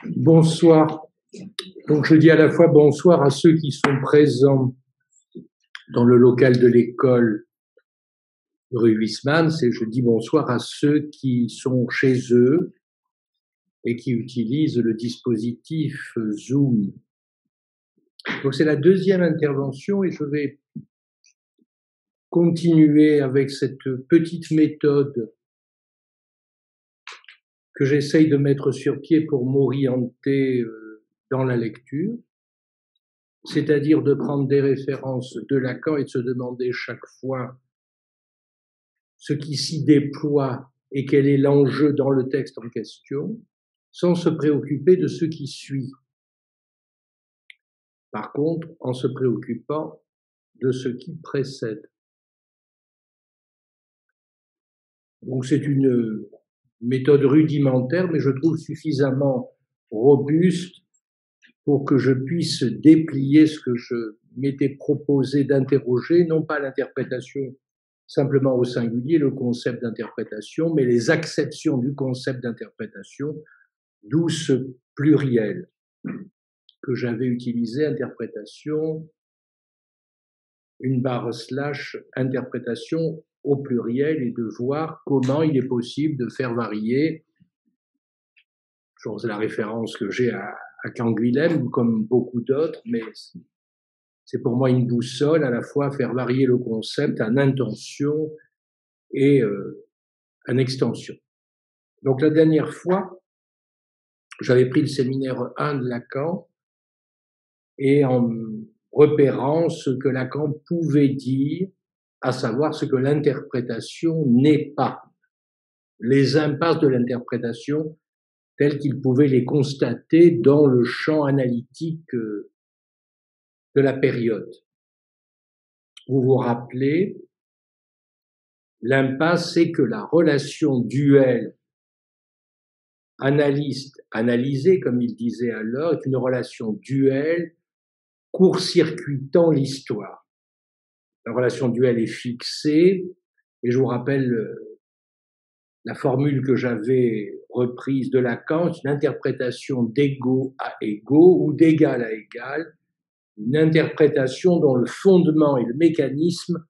Bonsoir. Donc je dis à la fois bonsoir à ceux qui sont présents dans le local de l'école rue Huysmans et je dis bonsoir à ceux qui sont chez eux et qui utilisent le dispositif Zoom. Donc c'est la deuxième intervention et je vais continuer avec cette petite méthode que j'essaye de mettre sur pied pour m'orienter dans la lecture, c'est-à-dire de prendre des références de Lacan et de se demander chaque fois ce qui s'y déploie et quel est l'enjeu dans le texte en question, sans se préoccuper de ce qui suit. Par contre, en se préoccupant de ce qui précède. Donc c'est une méthode rudimentaire, mais je trouve suffisamment robuste pour que je puisse déplier ce que je m'étais proposé d'interroger, non pas l'interprétation simplement au singulier, le concept d'interprétation, mais les acceptions du concept d'interprétation, d'où ce pluriel que j'avais utilisé, interprétation, une barre slash interprétation au pluriel, et de voir comment il est possible de faire varier. C'est la référence que j'ai à Canguilhem, comme beaucoup d'autres, mais c'est pour moi une boussole, à la fois faire varier le concept en intention et en extension. Donc la dernière fois, j'avais pris le séminaire 1 de Lacan, et en repérant ce que Lacan pouvait dire, à savoir ce que l'interprétation n'est pas, les impasses de l'interprétation telles qu'il pouvait les constater dans le champ analytique de la période. Vous vous rappelez, l'impasse, c'est que la relation duel analyste-analysé, comme il disait alors, est une relation duel court-circuitant l'histoire. La relation duel est fixée, et je vous rappelle la formule que j'avais reprise de Lacan, une interprétation d'égaux à égaux ou d'égal à égal, une interprétation dont le fondement et le mécanisme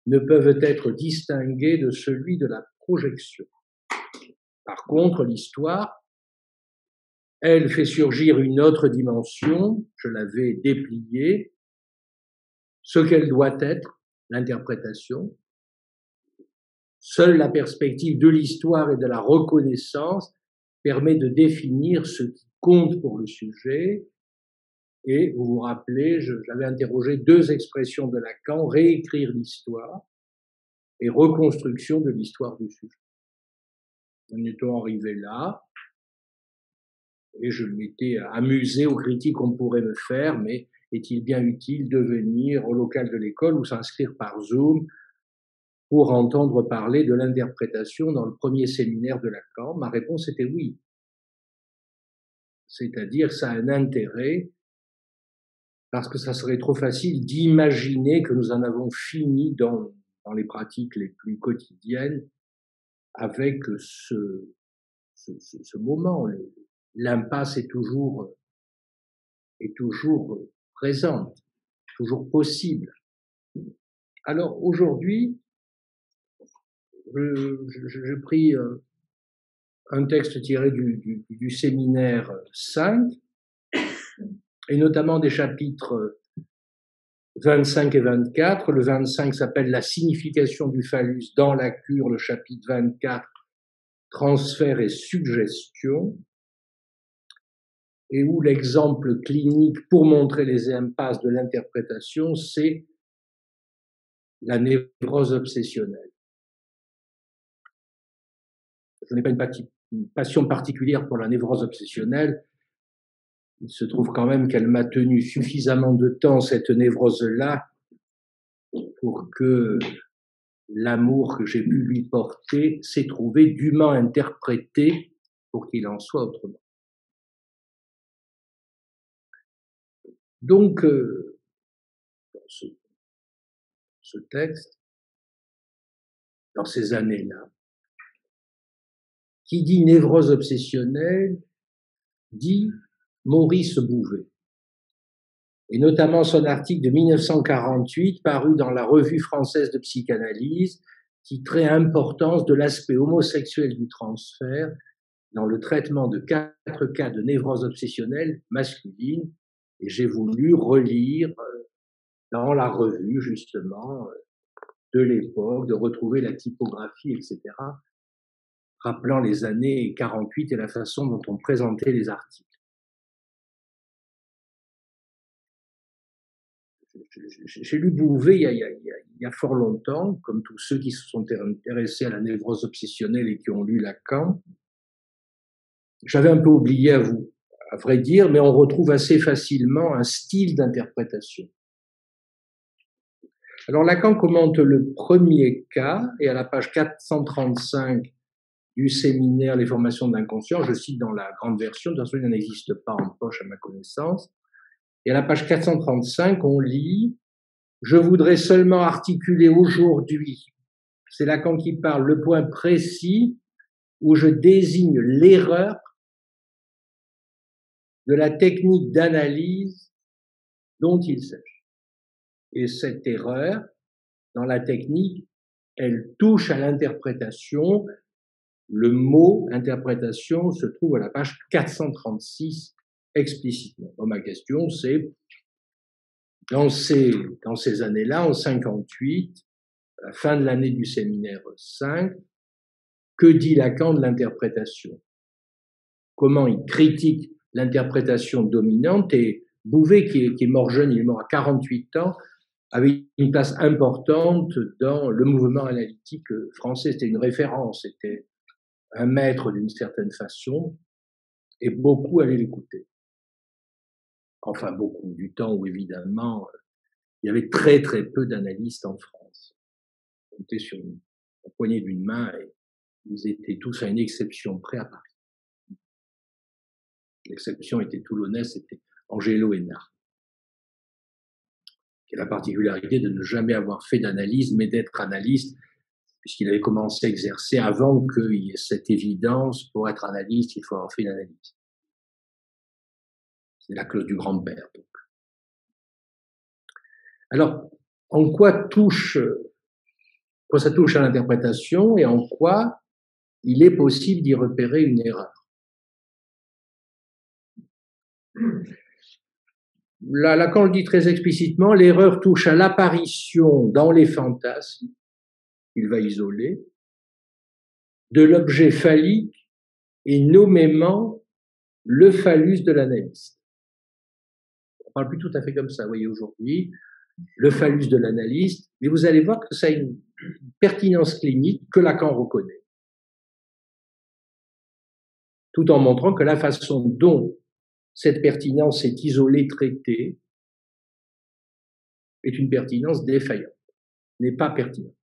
ne peuvent être distingués de celui de la projection. Par contre, l'histoire, elle fait surgir une autre dimension, je l'avais dépliée, ce qu'elle doit être, l'interprétation. Seule la perspective de l'histoire et de la reconnaissance permet de définir ce qui compte pour le sujet. Et vous vous rappelez, j'avais interrogé deux expressions de Lacan, réécrire l'histoire et reconstruction de l'histoire du sujet. En étant arrivé là, et je m'étais amusé aux critiques qu'on pourrait me faire, mais est-il bien utile de venir au local de l'école ou s'inscrire par Zoom pour entendre parler de l'interprétation dans le premier séminaire de Lacan? Ma réponse était oui. C'est-à-dire, ça a un intérêt, parce que ça serait trop facile d'imaginer que nous en avons fini dans les pratiques les plus quotidiennes avec ce moment. L'impasse est toujours présente, toujours possible. Alors aujourd'hui, j'ai pris un texte tiré du séminaire 5, et notamment des chapitres 25 et 24. Le 25 s'appelle La signification du phallus dans la cure, le chapitre 24, Transfert et suggestion, et où l'exemple clinique pour montrer les impasses de l'interprétation, c'est la névrose obsessionnelle. Je n'ai pas une passion particulière pour la névrose obsessionnelle. Il se trouve quand même qu'elle m'a tenu suffisamment de temps, cette névrose-là, pour que l'amour que j'ai pu lui porter s'est trouvé dûment interprété pour qu'il en soit autrement. Donc, dans ce texte, dans ces années-là, qui dit névrose obsessionnelle, dit Maurice Bouvet, et notamment son article de 1948 paru dans la Revue française de psychanalyse, titré Importance de l'aspect homosexuel du transfert dans le traitement de 4 cas de névrose obsessionnelle masculine. Et j'ai voulu relire dans la revue, justement, de l'époque, de retrouver la typographie, etc., rappelant les années 48 et la façon dont on présentait les articles. J'ai lu Bouvet il y a fort longtemps, comme tous ceux qui se sont intéressés à la névrose obsessionnelle et qui ont lu Lacan. J'avais un peu oublié, à vrai dire, mais on retrouve assez facilement un style d'interprétation. Alors Lacan commente le premier cas, et à la page 435 du séminaire Les formations de l'inconscient, je cite dans la grande version, de toute façon il n'en existe pas en poche à ma connaissance, et à la page 435 on lit « Je voudrais seulement articuler aujourd'hui », c'est Lacan qui parle, le point précis où je désigne l'erreur de la technique d'analyse dont il s'agit. Et cette erreur, dans la technique, elle touche à l'interprétation. Le mot interprétation se trouve à la page 436 explicitement. Donc, ma question, c'est, dans ces années-là, en 58, à la fin de l'année du séminaire 5, que dit Lacan de l'interprétation? Comment il critique l'interprétation dominante? Et Bouvet, qui est mort jeune, il est mort à 48 ans, avait une place importante dans le mouvement analytique français. C'était une référence, c'était un maître d'une certaine façon, et beaucoup allaient l'écouter. Enfin, beaucoup, du temps où, évidemment, il y avait très, très peu d'analystes en France. On était sur la poignée d'une main, et ils étaient tous à une exception près à Paris. L'exception était toulonnaise, c'était Angelo Hénard, qui a la particularité de ne jamais avoir fait d'analyse, mais d'être analyste, puisqu'il avait commencé à exercer avant qu'il y ait cette évidence, pour être analyste, il faut avoir fait une analyse. C'est la clause du grand-père, donc. Alors, en quoi ça touche à l'interprétation et en quoi il est possible d'y repérer une erreur? Là, Lacan le dit très explicitement, l'erreur touche à l'apparition dans les fantasmes, il va isoler, de l'objet phallique et nommément le phallus de l'analyste. On ne parle plus tout à fait comme ça, vous voyez, aujourd'hui, le phallus de l'analyste, mais vous allez voir que ça a une pertinence clinique que Lacan reconnaît, tout en montrant que la façon dont cette pertinence est isolée, traitée, est une pertinence défaillante, n'est pas pertinente.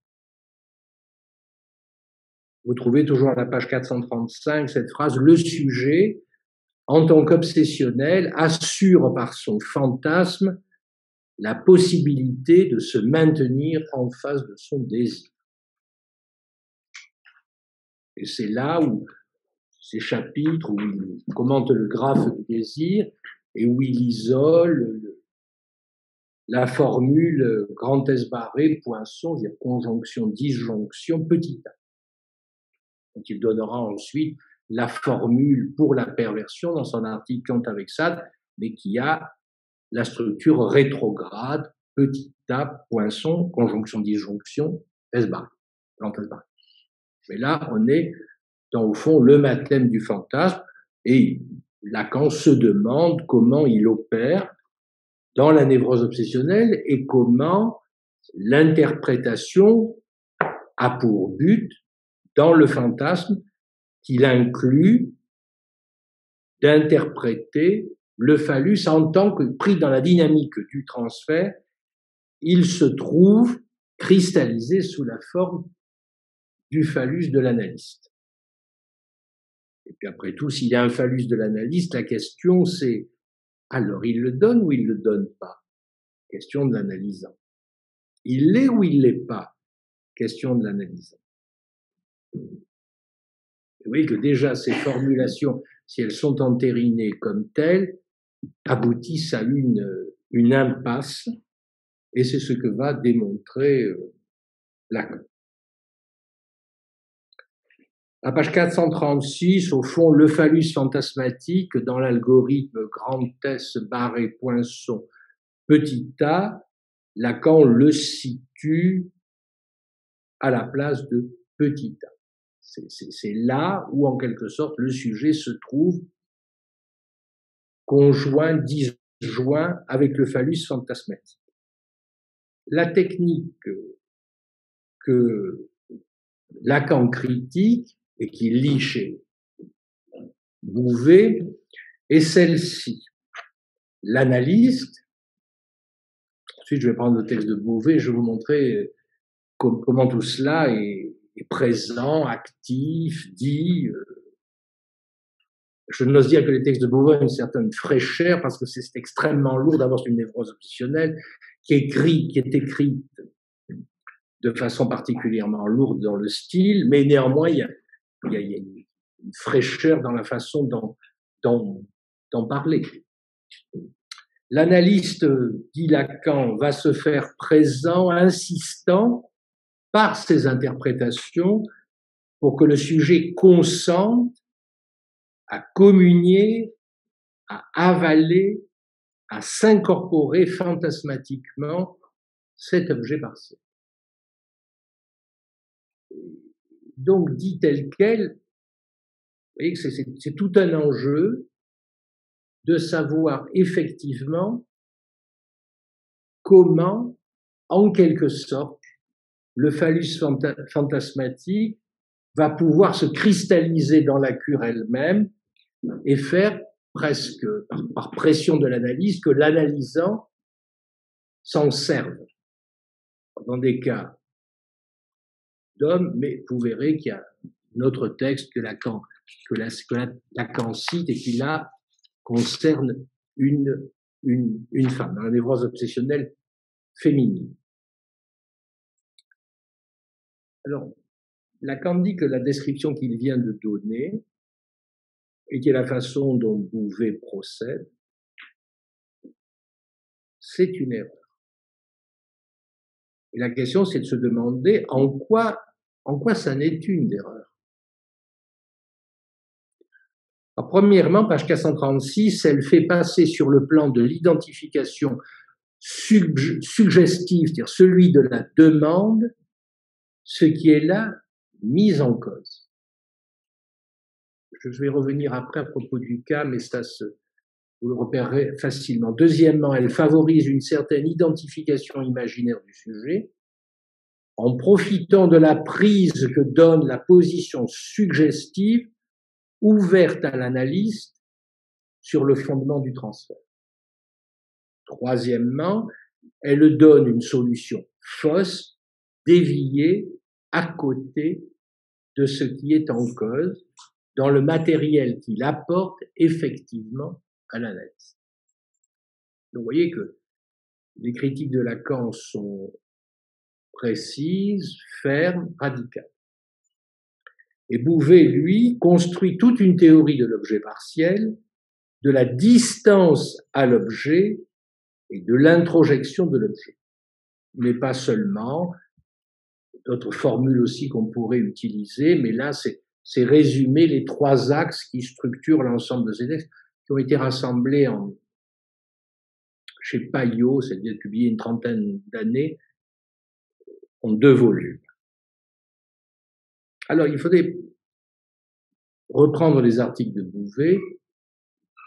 Vous trouvez toujours à la page 435 cette phrase, le sujet, en tant qu'obsessionnel, assure par son fantasme la possibilité de se maintenir en face de son désir. Et c'est là où ces chapitres où il commente le graphe du désir et où il isole la formule grand S barré, Poinçon, c'est-à-dire conjonction, disjonction, petit a. Donc il donnera ensuite la formule pour la perversion dans son article Kant avec Sade, mais qui a la structure rétrograde, petit a, Poinçon, conjonction, disjonction, S barré, grand S barré. Mais là, on est dans, au fond, le mathème du fantasme, et Lacan se demande comment il opère dans la névrose obsessionnelle et comment l'interprétation a pour but, dans le fantasme, qu'il inclut d'interpréter le phallus en tant que, pris dans la dynamique du transfert, il se trouve cristallisé sous la forme du phallus de l'analyste. Et puis après tout, s'il y a un phallus de l'analyste, la question c'est, alors il le donne ou il le donne pas? Question de l'analysant. Il l'est ou il l'est pas? Question de l'analysant. Vous voyez que déjà ces formulations si elles sont entérinées comme telles, aboutissent à une impasse, et c'est ce que va démontrer Lacan. À page 436, au fond, le phallus fantasmatique dans l'algorithme grand S barré poinçon petit a, Lacan le situe à la place de petit a. C'est là où, en quelque sorte, le sujet se trouve conjoint, disjoint avec le phallus fantasmatique. La technique que Lacan critique et qui lit chez Bouvet est celle-ci. L'analyste, ensuite je vais prendre le texte de Bouvet, je vais vous montrer comment tout cela est présent, actif, dit. Je n'ose dire que les textes de Bouvet ont une certaine fraîcheur parce que c'est extrêmement lourd d'avoir une névrose obsessionnelle qui est écrite de façon particulièrement lourde dans le style, mais néanmoins il y a une fraîcheur dans la façon d'en parler. L'analyste, dit Lacan, va se faire présent, insistant par ses interprétations pour que le sujet consente à communier, à avaler, à s'incorporer fantasmatiquement cet objet partiel. Donc, dit tel quel, vous voyez que c'est tout un enjeu de savoir effectivement comment, en quelque sorte, le phallus fantasmatique va pouvoir se cristalliser dans la cure elle-même et faire presque, par pression de l'analyse, que l'analysant s'en serve. Dans des cas d'hommes, mais vous verrez qu'il y a un autre texte que Lacan cite et qui là concerne une femme, dans la névrose obsessionnelle féminine. Alors, Lacan dit que la description qu'il vient de donner, et qui est la façon dont Bouvet procède, c'est une erreur. Et la question, c'est de se demander en quoi ça n'est une erreur. Alors, premièrement, page 436, elle fait passer sur le plan de l'identification suggestive, c'est-à-dire celui de la demande, ce qui est là mis en cause. Je vais revenir après à propos du cas, mais vous le repérerez facilement. Deuxièmement, elle favorise une certaine identification imaginaire du sujet en profitant de la prise que donne la position suggestive ouverte à l'analyste sur le fondement du transfert. Troisièmement, elle donne une solution fausse, déviée, à côté de ce qui est en cause dans le matériel qu'il apporte effectivement à l'analyse. Donc, vous voyez que les critiques de Lacan sont précises, fermes, radicales. Et Bouvet, lui, construit toute une théorie de l'objet partiel, de la distance à l'objet et de l'introjection de l'objet. Mais pas seulement, d'autres formules aussi qu'on pourrait utiliser, mais là, c'est résumer les trois axes qui structurent l'ensemble de ces textes, qui ont été rassemblés chez Payot, c'est-à-dire publié une trentaine d'années, en 2 volumes. Alors, il faudrait reprendre les articles de Bouvet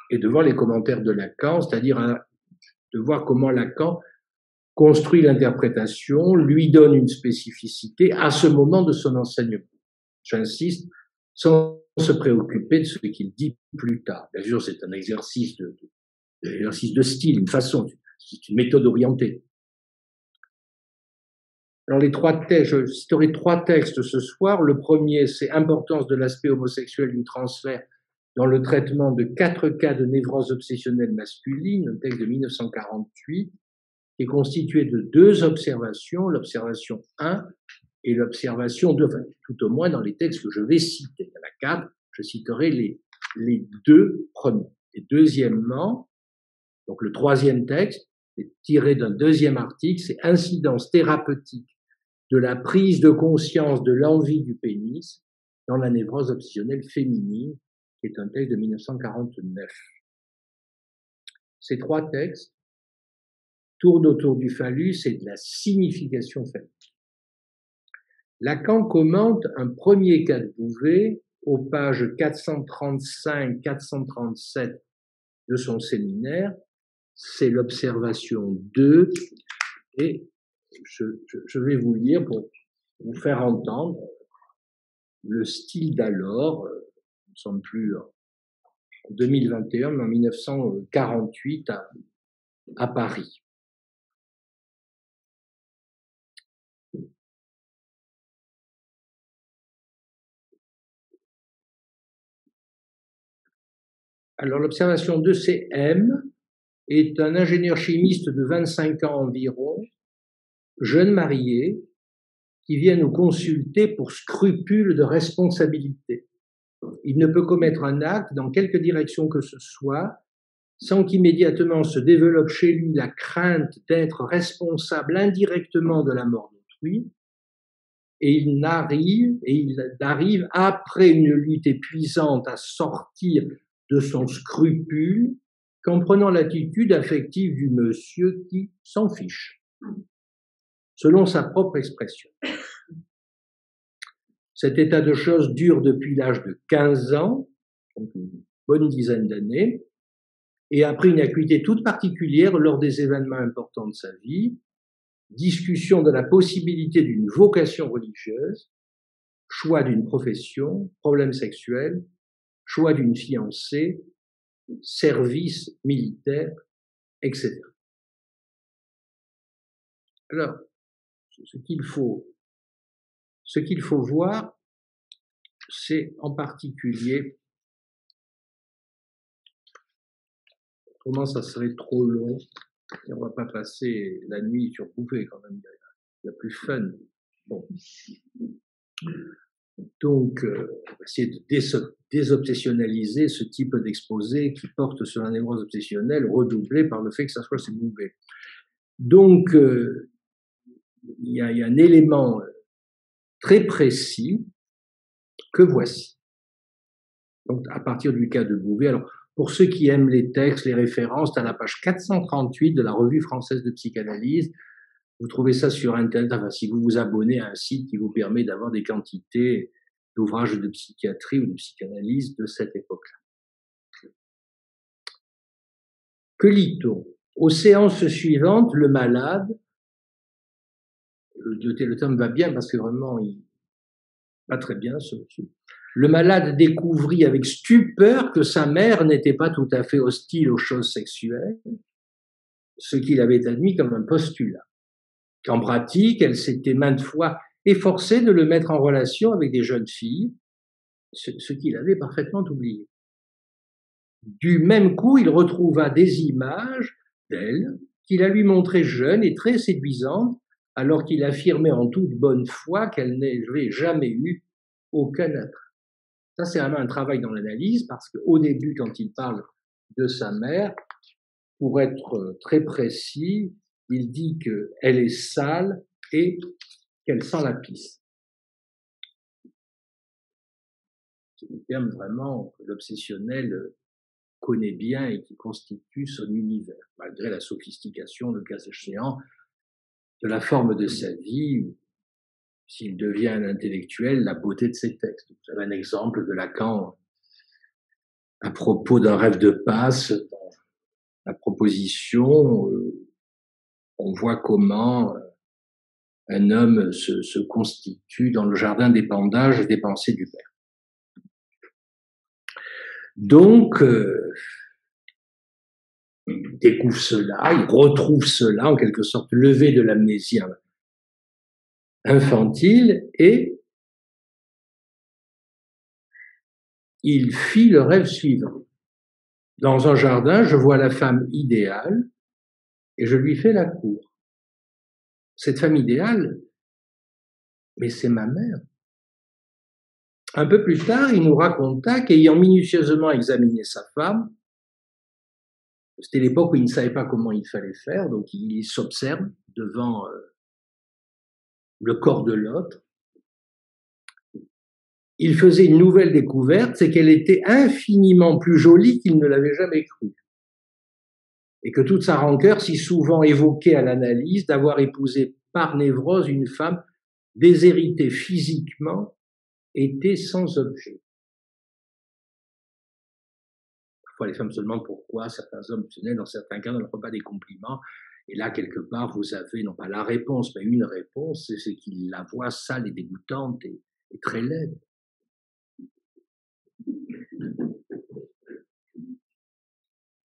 et de voir les commentaires de Lacan, c'est-à-dire de voir comment Lacan construit l'interprétation, lui donne une spécificité à ce moment de son enseignement. J'insiste, sans se préoccuper de ce qu'il dit plus tard. Bien sûr, c'est un exercice de style, une façon, c'est une méthode orientée. Alors, je citerai 3 textes ce soir. Le premier, c'est Importance de l'aspect homosexuel du transfert dans le traitement de 4 cas de névrose obsessionnelle masculine, un texte de 1948, qui est constitué de 2 observations, l'observation 1 et l'observation 2, enfin, tout au moins dans les textes que je vais citer. Il y en a 4, je citerai les deux premiers. Et deuxièmement, donc le troisième texte est tiré d'un deuxième article, c'est Incidence thérapeutique de la prise de conscience de l'envie du pénis dans la névrose obsessionnelle féminine, qui est un texte de 1949. Ces trois textes tournent autour du phallus et de la signification phallique. Lacan commente un premier cas de Bouvet aux pages 435-437 de son séminaire, c'est l'observation 2, et je vais vous lire pour vous faire entendre le style d'alors. Nous ne sommes plus en 2021, mais en 1948 à Paris. Alors l'observation 2, c'est M, est un ingénieur chimiste de 25 ans environ, jeune marié, qui vient nous consulter pour scrupule de responsabilité. Il ne peut commettre un acte dans quelque direction que ce soit sans qu'immédiatement se développe chez lui la crainte d'être responsable indirectement de la mort d'autrui, et il arrive, après une lutte épuisante, à sortir de son scrupule qu'en prenant l'attitude affective du monsieur qui s'en fiche, selon sa propre expression. Cet état de choses dure depuis l'âge de 15 ans, donc une bonne dizaine d'années, et a pris une acuité toute particulière lors des événements importants de sa vie, discussion de la possibilité d'une vocation religieuse, choix d'une profession, problème sexuel, choix d'une fiancée, service militaire, etc. Alors, ce qu'il faut voir, c'est en particulier, comment ça serait trop long, et on va pas passer la nuit sur Bouvet quand même, il y a plus fun. Bon. Donc, on va essayer de désobsessionnaliser ce type d'exposé qui porte sur la névrose obsessionnelle, redoublé par le fait que ça soit chez Bouvet. Donc, il y a un élément très précis que voici. Donc, à partir du cas de Bouvet, alors, pour ceux qui aiment les textes, les références, à la page 438 de la Revue française de psychanalyse, vous trouvez ça sur Internet, enfin, si vous vous abonnez à un site qui vous permet d'avoir des quantités d'ouvrages de psychiatrie ou de psychanalyse de cette époque-là. Que lit-on? Aux séances suivantes, le malade, le terme va bien parce que vraiment, il pas très bien ce monsieur. Le malade découvrit avec stupeur que sa mère n'était pas tout à fait hostile aux choses sexuelles, ce qu'il avait admis comme un postulat. Qu'en pratique, elle s'était maintes fois efforcée de le mettre en relation avec des jeunes filles, ce qu'il avait parfaitement oublié. Du même coup, il retrouva des images d'elle qu'il a lui montrées jeune et très séduisantes, alors qu'il affirmait en toute bonne foi qu'elle n'avait jamais eu aucun attrait. Ça, c'est vraiment un travail dans l'analyse, parce qu'au début, quand il parle de sa mère, pour être très précis, il dit qu'elle est sale et qu'elle sent la pisse. C'est des termes vraiment que l'obsessionnel connaît bien et qui constituent son univers, malgré la sophistication, le cas échéant, de la forme de sa vie, s'il devient un intellectuel, la beauté de ses textes. Vous avez un exemple de Lacan à propos d'un rêve de passe, dans la proposition, on voit comment un homme se constitue dans le jardin d'épandage des pensées du père. Donc, il découvre cela, il retrouve cela, en quelque sorte levé de l'amnésie infantile, et il fit le rêve suivant. Dans un jardin, je vois la femme idéale et je lui fais la cour. Cette femme idéale, mais c'est ma mère. Un peu plus tard, il nous raconta qu'ayant minutieusement examiné sa femme, c'était l'époque où il ne savait pas comment il fallait faire, donc il s'observe devant le corps de l'autre. Il faisait une nouvelle découverte, c'est qu'elle était infiniment plus jolie qu'il ne l'avait jamais cru. Et que toute sa rancœur, si souvent évoquée à l'analyse, d'avoir épousé par névrose une femme déshéritée physiquement, était sans objet. Parfois, les femmes se demandent pourquoi certains hommes obstinés, dans certains cas, ne leur font pas des compliments. Et là, quelque part, vous avez, non pas la réponse, mais une réponse, c'est qu'ils la voient sale et dégoûtante et très laide.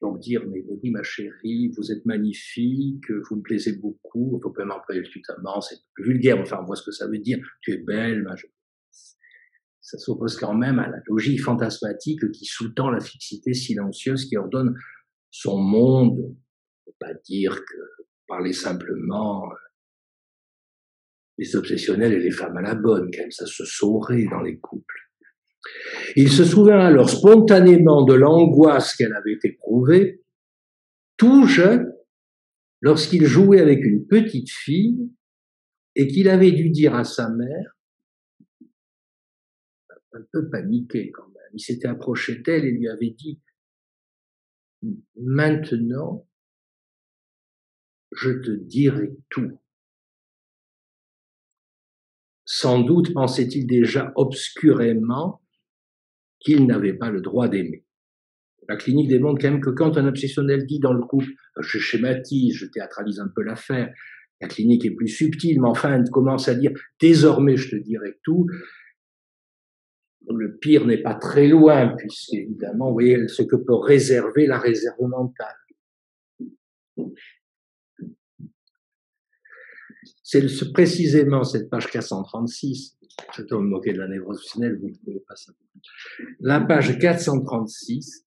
Donc dire, mais oui, ma chérie, vous êtes magnifique, vous me plaisez beaucoup, il faut pas m'employer le tutoiement, c'est plus vulgaire, enfin, on voit ce que ça veut dire, tu es belle, ça s'oppose quand même à la logique fantasmatique qui sous-tend la fixité silencieuse qui ordonne son monde. On ne peut pas dire que parler simplement les obsessionnels et les femmes à la bonne, quand même, ça se saurait dans les couples. Il se souvint alors spontanément de l'angoisse qu'elle avait éprouvée, tout jeune, lorsqu'il jouait avec une petite fille et qu'il avait dû dire à sa mère, un peu paniqué quand même, il s'était approché d'elle et lui avait dit « Maintenant, je te dirai tout ». Sans doute pensait-il déjà obscurément qu'il n'avait pas le droit d'aimer. La clinique démontre quand même que quand un obsessionnel dit dans le couple, je schématise, je théâtralise un peu l'affaire, la clinique est plus subtile, mais enfin, elle commence à dire désormais je te dirai tout. Le pire n'est pas très loin, puisqu'évidemment, vous voyez ce que peut réserver la réserve mentale. C'est précisément cette page 436, je dois me moquer de la névrose obsessionnelle, vous ne pouvez pas savoir. La page 436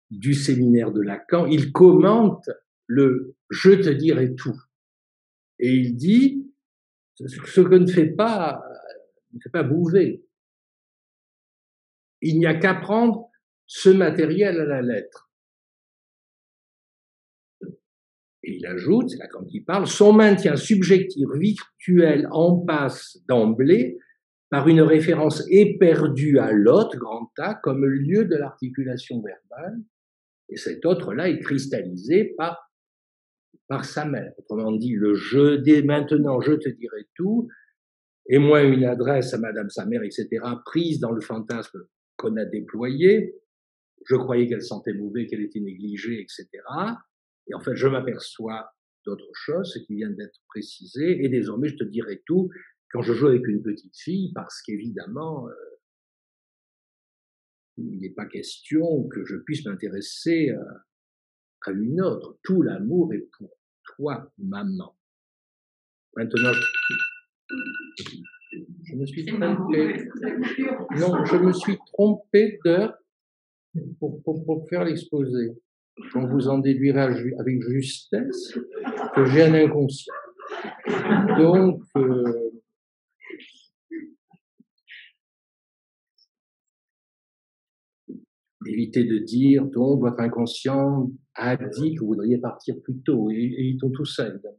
du séminaire de Lacan, il commente le « je te dirai tout ». Et il dit ce que ne fait pas Bouvet. Il n'y a qu'à prendre ce matériel à la lettre. Et il ajoute, c'est là quand il parle, son maintien subjectif virtuel en passe d'emblée par une référence éperdue à l'autre, grand A, comme lieu de l'articulation verbale. Et cet autre-là est cristallisé par sa mère. Autrement dit, le je, dès maintenant, je te dirai tout, et moins une adresse à madame sa mère, etc., prise dans le fantasme qu'on a déployé. Je croyais qu'elle sentait mauvais, qu'elle était négligée, etc. Et en fait, je m'aperçois d'autre chose, ce qui vient d'être précisé, et désormais, je te dirai tout quand je joue avec une petite fille, parce qu'évidemment, il n'est pas question que je puisse m'intéresser à une autre. Tout l'amour est pour toi, maman. Maintenant, je me suis trompé. Non, je me suis trompé d'heure pour faire l'exposé. On vous en déduira avec justesse que j'ai un inconscient. Donc, évitez de dire, donc, votre inconscient a dit que vous voudriez partir plus tôt. Évitons tout ça, évidemment.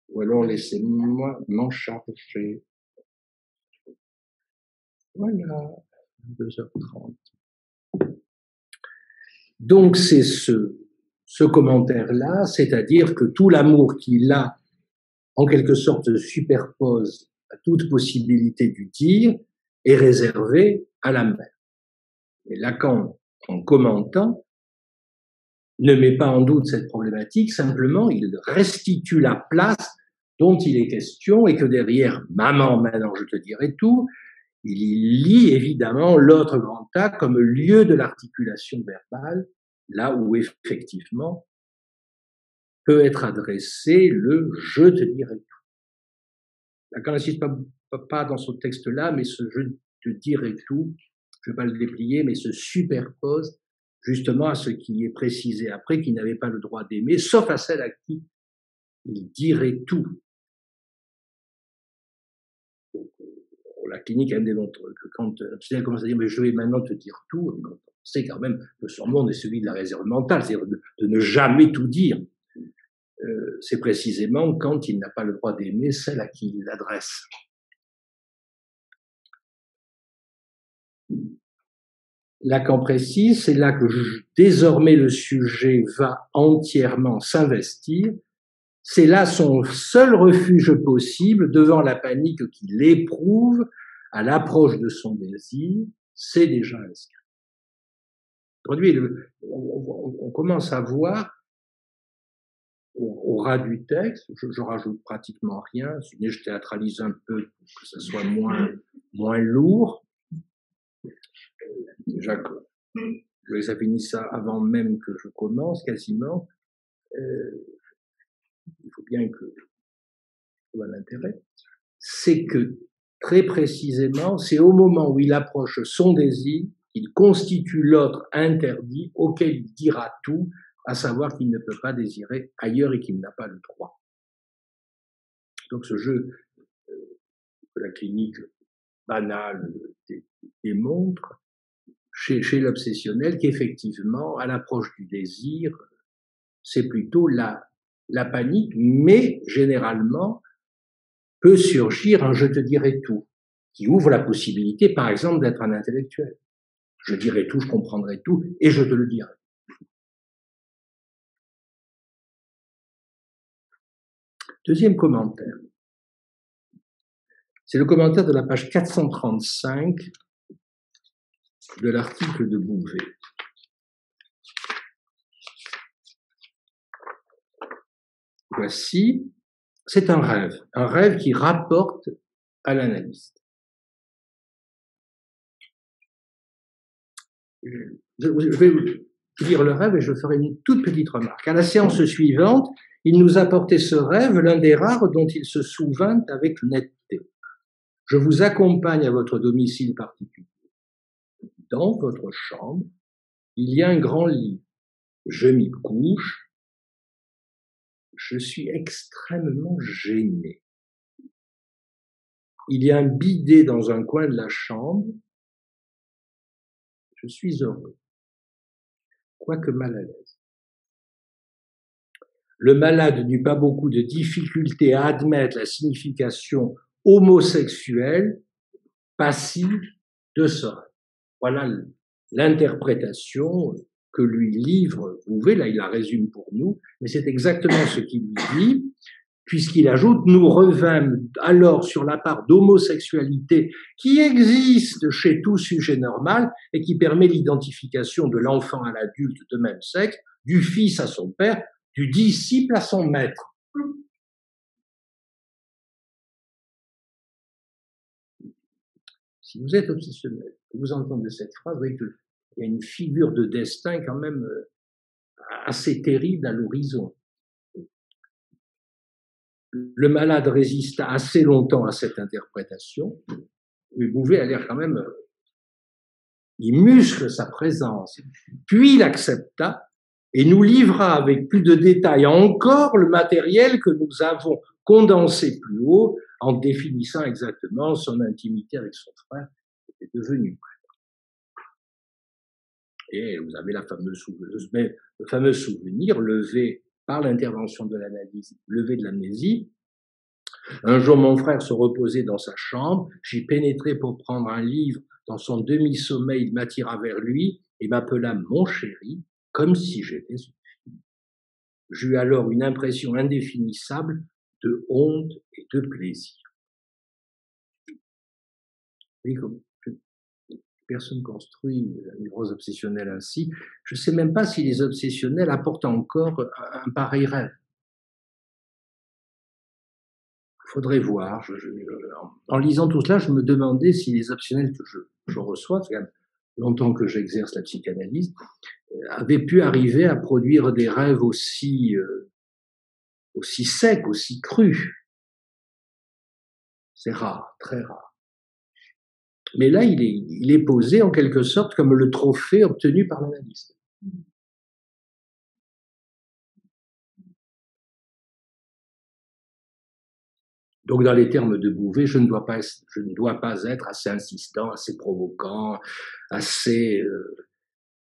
Ou alors, laissez-moi m'en charger. Voilà, 2h30. Donc, c'est ce commentaire-là, c'est-à-dire que tout l'amour qu'il a, en quelque sorte, se superpose à toute possibilité du dire, est réservé à la mère. Et Lacan, en commentant, ne met pas en doute cette problématique, simplement il restitue la place dont il est question et que derrière « maman, maintenant je te dirai tout », il lit évidemment l'autre grand A comme lieu de l'articulation verbale, là où effectivement peut être adressé le « je te dirai tout ». Lacan n'insiste pas dans ce texte-là, mais ce « je te dirai tout », je ne vais pas le déplier, mais se superpose justement à ce qui est précisé après, qui n'avait pas le droit d'aimer, sauf à celle à qui il dirait tout. clinique, elle me démontre que quand elle commence à dire « mais je vais maintenant te dire tout », quand on sait quand même que son monde est celui de la réserve mentale, c'est-à-dire de ne jamais tout dire, c'est précisément quand il n'a pas le droit d'aimer celle à qui il l'adresse. Lacan précise, c'est là que désormais le sujet va entièrement s'investir, c'est là son seul refuge possible devant la panique qu'il éprouve à l'approche de son désir, c'est déjà inscrit. Aujourd'hui, on commence à voir au ras du texte, je rajoute pratiquement rien, je théâtralise un peu pour que ce soit moins lourd. Déjà, je les ai fini ça avant même que je commence, quasiment. Il faut bien que je trouve un intérêt. C'est que, très précisément, c'est au moment où il approche son désir qu'il constitue l'autre interdit auquel il dira tout, à savoir qu'il ne peut pas désirer ailleurs et qu'il n'a pas le droit. Donc ce jeu que la clinique banale démontre chez l'obsessionnel qu'effectivement, à l'approche du désir, c'est plutôt la panique, mais généralement peut surgir un « je te dirai tout », qui ouvre la possibilité, par exemple, d'être un intellectuel. Je dirai tout, je comprendrai tout, et je te le dirai. Deuxième commentaire. C'est le commentaire de la page 435 de l'article de Bouvet. Voici, c'est un rêve qui rapporte à l'analyste. Je vais lire le rêve et je ferai une toute petite remarque. À la séance suivante, il nous apportait ce rêve, l'un des rares dont il se souvint avec netteté. Je vous accompagne à votre domicile particulier. Dans votre chambre, il y a un grand lit. Je m'y couche. Je suis extrêmement gêné. Il y a un bidet dans un coin de la chambre. Je suis heureux, quoique mal à l'aise. Le malade n'eut pas beaucoup de difficulté à admettre la signification homosexuelle passive de ce rêve. Voilà l'interprétation que lui livre Bouvet, là il la résume pour nous, mais c'est exactement ce qu'il lui dit, puisqu'il ajoute « Nous revînmes alors sur la part d'homosexualité qui existe chez tout sujet normal et qui permet l'identification de l'enfant à l'adulte de même sexe, du fils à son père, du disciple à son maître. » Si vous êtes obsessionnel, que vous entendez cette phrase, vous voyez qu'il y a une figure de destin quand même assez terrible à l'horizon. Le malade résista assez longtemps à cette interprétation, mais Bouvet a l'air quand même, il muscle sa présence, puis il accepta et nous livra avec plus de détails encore le matériel que nous avons condensé plus haut en définissant exactement son intimité avec son frère qui était devenu prêtre. Et vous avez le fameux souvenir levé par l'intervention de l'analyse, levé de l'amnésie. Un jour, mon frère se reposait dans sa chambre, j'y pénétrai pour prendre un livre. Dans son demi-sommeil, il m'attira vers lui et m'appela mon chéri, comme si j'étais une fille. J'eus alors une impression indéfinissable de honte et de plaisir. Oui, comme personne construit la névrose obsessionnelle ainsi. Je ne sais même pas si les obsessionnels apportent encore un pareil rêve. Il faudrait voir. En lisant tout cela, je me demandais si les obsessionnels que je reçois, c'est quand même longtemps que j'exerce la psychanalyse, avaient pu arriver à produire des rêves aussi secs, aussi crus. C'est rare, très rare. Mais là, il est posé en quelque sorte comme le trophée obtenu par l'analyste. Donc, dans les termes de Bouvet, je ne dois pas être assez insistant, assez provoquant, assez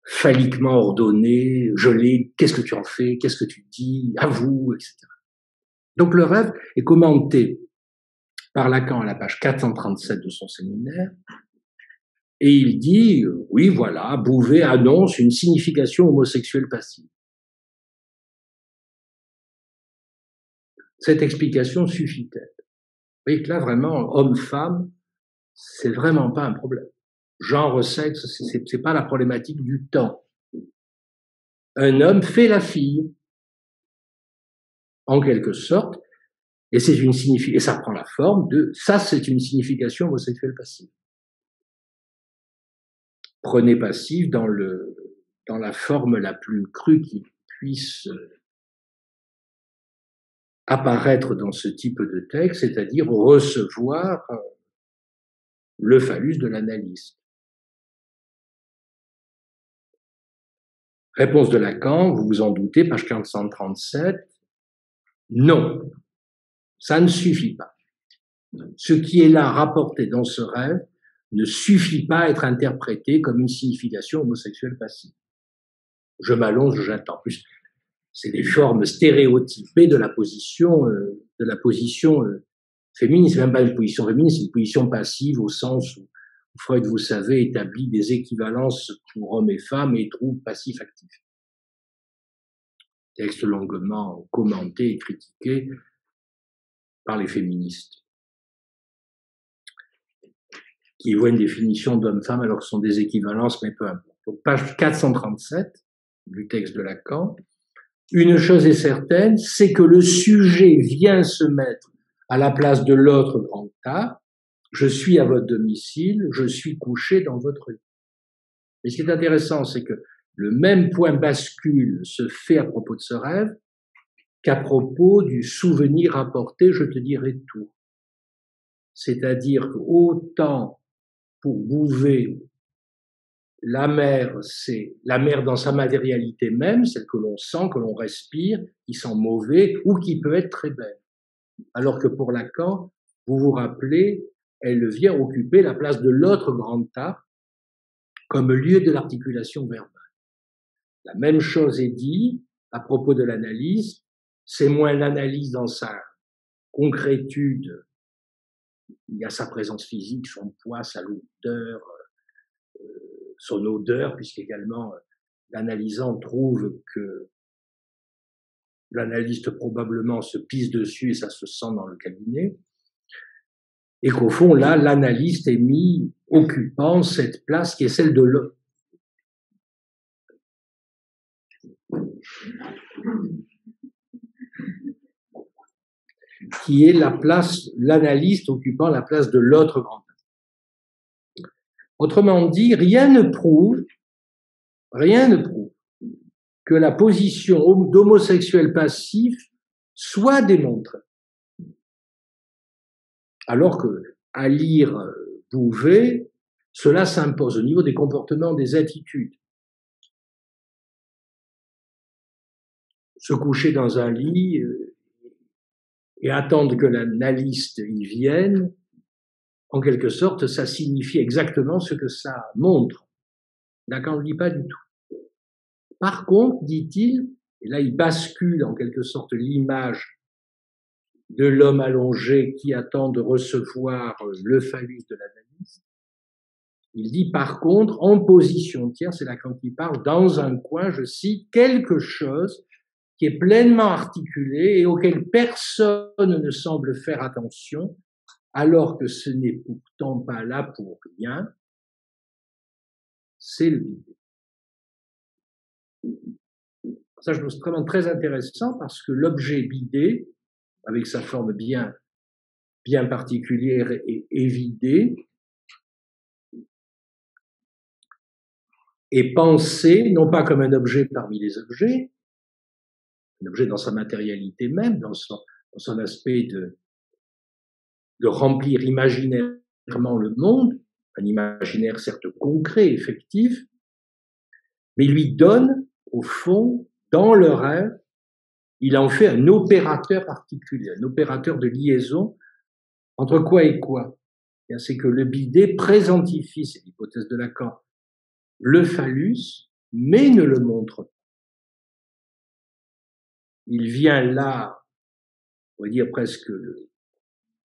phalliquement ordonné, qu'est-ce que tu en fais, qu'est-ce que tu dis, avoue, etc. Donc, le rêve est commenté par Lacan à la page 437 de son séminaire, et il dit, oui, voilà, Bouvet annonce une signification homosexuelle passive. Cette explication suffit-elle? Vous voyez que là, vraiment, homme-femme, c'est vraiment pas un problème. Genre, sexe, c'est pas la problématique du temps. Un homme fait la fille, en quelque sorte, et ça prend la forme ça, c'est une signification homosexuelle passive. Prenez passive dans la forme la plus crue qui puisse apparaître dans ce type de texte, c'est-à-dire recevoir le phallus de l'analyste. Réponse de Lacan, vous vous en doutez, page 437, non, ça ne suffit pas. Ce qui est là rapporté dans ce rêve ne suffit pas à être interprété comme une signification homosexuelle passive. Je m'allonge, j'attends. Plus, c'est des formes stéréotypées de la position féminine. C'est même pas une position féminine, c'est une position passive au sens où Freud, vous savez, établit des équivalences pour hommes et femmes et trouve passif-actif. Texte longuement commenté et critiqué par les féministes, qui voient une définition d'homme-femme alors que ce sont des équivalences, mais peu importe. Donc, page 437 du texte de Lacan. Une chose est certaine, c'est que le sujet vient se mettre à la place de l'autre grand tas. Je suis à votre domicile, je suis couché dans votre lit. Et ce qui est intéressant, c'est que le même point bascule se fait à propos de ce rêve qu'à propos du souvenir rapporté, je te dirai tout. C'est-à-dire qu'autant pour Bouvet, la mer, c'est la mer dans sa matérialité même, celle que l'on sent, que l'on respire, qui sent mauvais ou qui peut être très belle. Alors que pour Lacan, vous vous rappelez, elle vient occuper la place de l'autre grand tas comme lieu de l'articulation verbale. La même chose est dit à propos de l'analyse, c'est moins l'analyse dans sa concrétude, il y a sa présence physique, son poids, sa lourdeur, son odeur, puisqu'également l'analysant trouve que l'analyste probablement se pisse dessus et ça se sent dans le cabinet, et qu'au fond, là, l'analyste est mis occupant cette place qui est celle de l'homme. Qui est l'analyste occupant la place de l'autre grand. Autrement dit, rien ne prouve que la position d'homosexuel passif soit démontrée. Alors que, à lire Bouvet, cela s'impose au niveau des comportements, des attitudes. Se coucher dans un lit et attendre que l'analyste y vienne, en quelque sorte, ça signifie exactement ce que ça montre. Lacan ne le dit pas du tout. Par contre, dit-il, et là il bascule en quelque sorte l'image de l'homme allongé qui attend de recevoir le phallus de l'analyste, il dit par contre, en position tierce, c'est Lacan qui parle, dans un coin, je cite, quelque chose qui est pleinement articulé et auquel personne ne semble faire attention, alors que ce n'est pourtant pas là pour rien, c'est le bidet. Ça, je trouve vraiment très intéressant parce que l'objet bidet, avec sa forme bien particulière et évidée, est pensé non pas comme un objet parmi les objets, un objet dans sa matérialité même, dans son aspect de remplir imaginairement le monde, un imaginaire certes concret, effectif, mais il lui donne, au fond, dans le rêve, il en fait un opérateur particulier, un opérateur de liaison Entre quoi et quoi? C'est que le bidet présentifie, c'est l'hypothèse de Lacan, le phallus, mais ne le montre pas. Il vient là, on va dire presque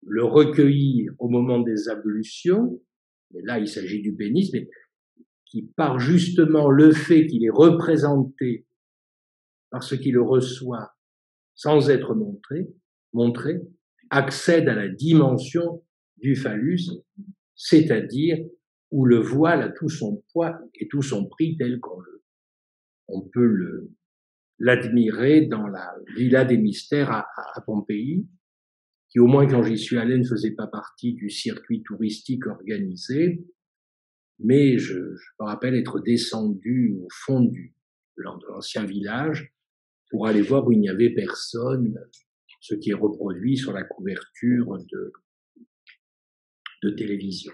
le recueillir au moment des ablutions, mais là il s'agit du pénis, mais qui par justement le fait qu'il est représenté par ce qui le reçoit sans être montré, accède à la dimension du phallus, c'est-à-dire où le voile a tout son poids et tout son prix tel on peut l'admirer dans la Villa des Mystères à Pompéi, qui au moins quand j'y suis allé ne faisait pas partie du circuit touristique organisé, mais je me rappelle être descendu au fond de l'ancien village pour aller voir où il n'y avait personne, ce qui est reproduit sur la couverture de télévision.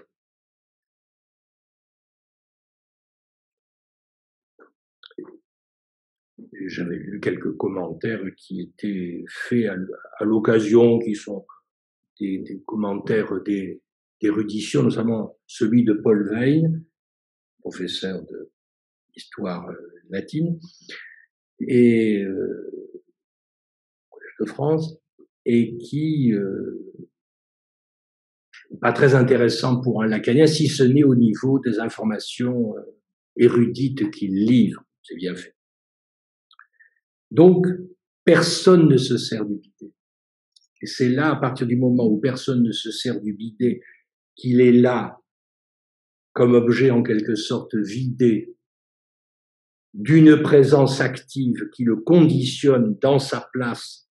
J'avais lu quelques commentaires qui étaient faits à l'occasion, qui sont des commentaires d'érudition, notamment celui de Paul Veyne, professeur d'histoire latine, et de France, et qui pas très intéressant pour un lacanien, si ce n'est au niveau des informations érudites qu'il livre. C'est bien fait. Donc, personne ne se sert du bidet. Et c'est là, à partir du moment où personne ne se sert du bidet, qu'il est là comme objet en quelque sorte vidé d'une présence active qui le conditionne dans sa place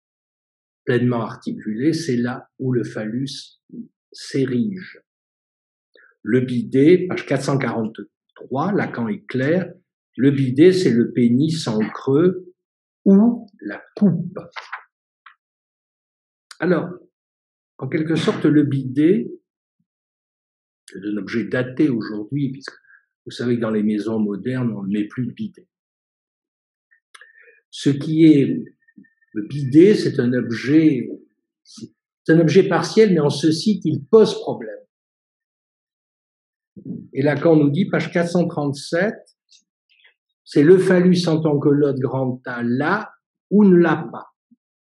pleinement articulée, c'est là où le phallus s'érige. Le bidet, page 443, Lacan est clair, le bidet, c'est le pénis en creux ou la coupe. Alors, en quelque sorte, le bidet, c'est un objet daté aujourd'hui, puisque vous savez que dans les maisons modernes, on ne met plus de bidet. Ce qui est le bidet, c'est un objet partiel, mais en ceci qu'il pose problème. Et Lacan nous dit, page 437, c'est le phallus en tant que l'autre grand A l'a ou ne l'a pas.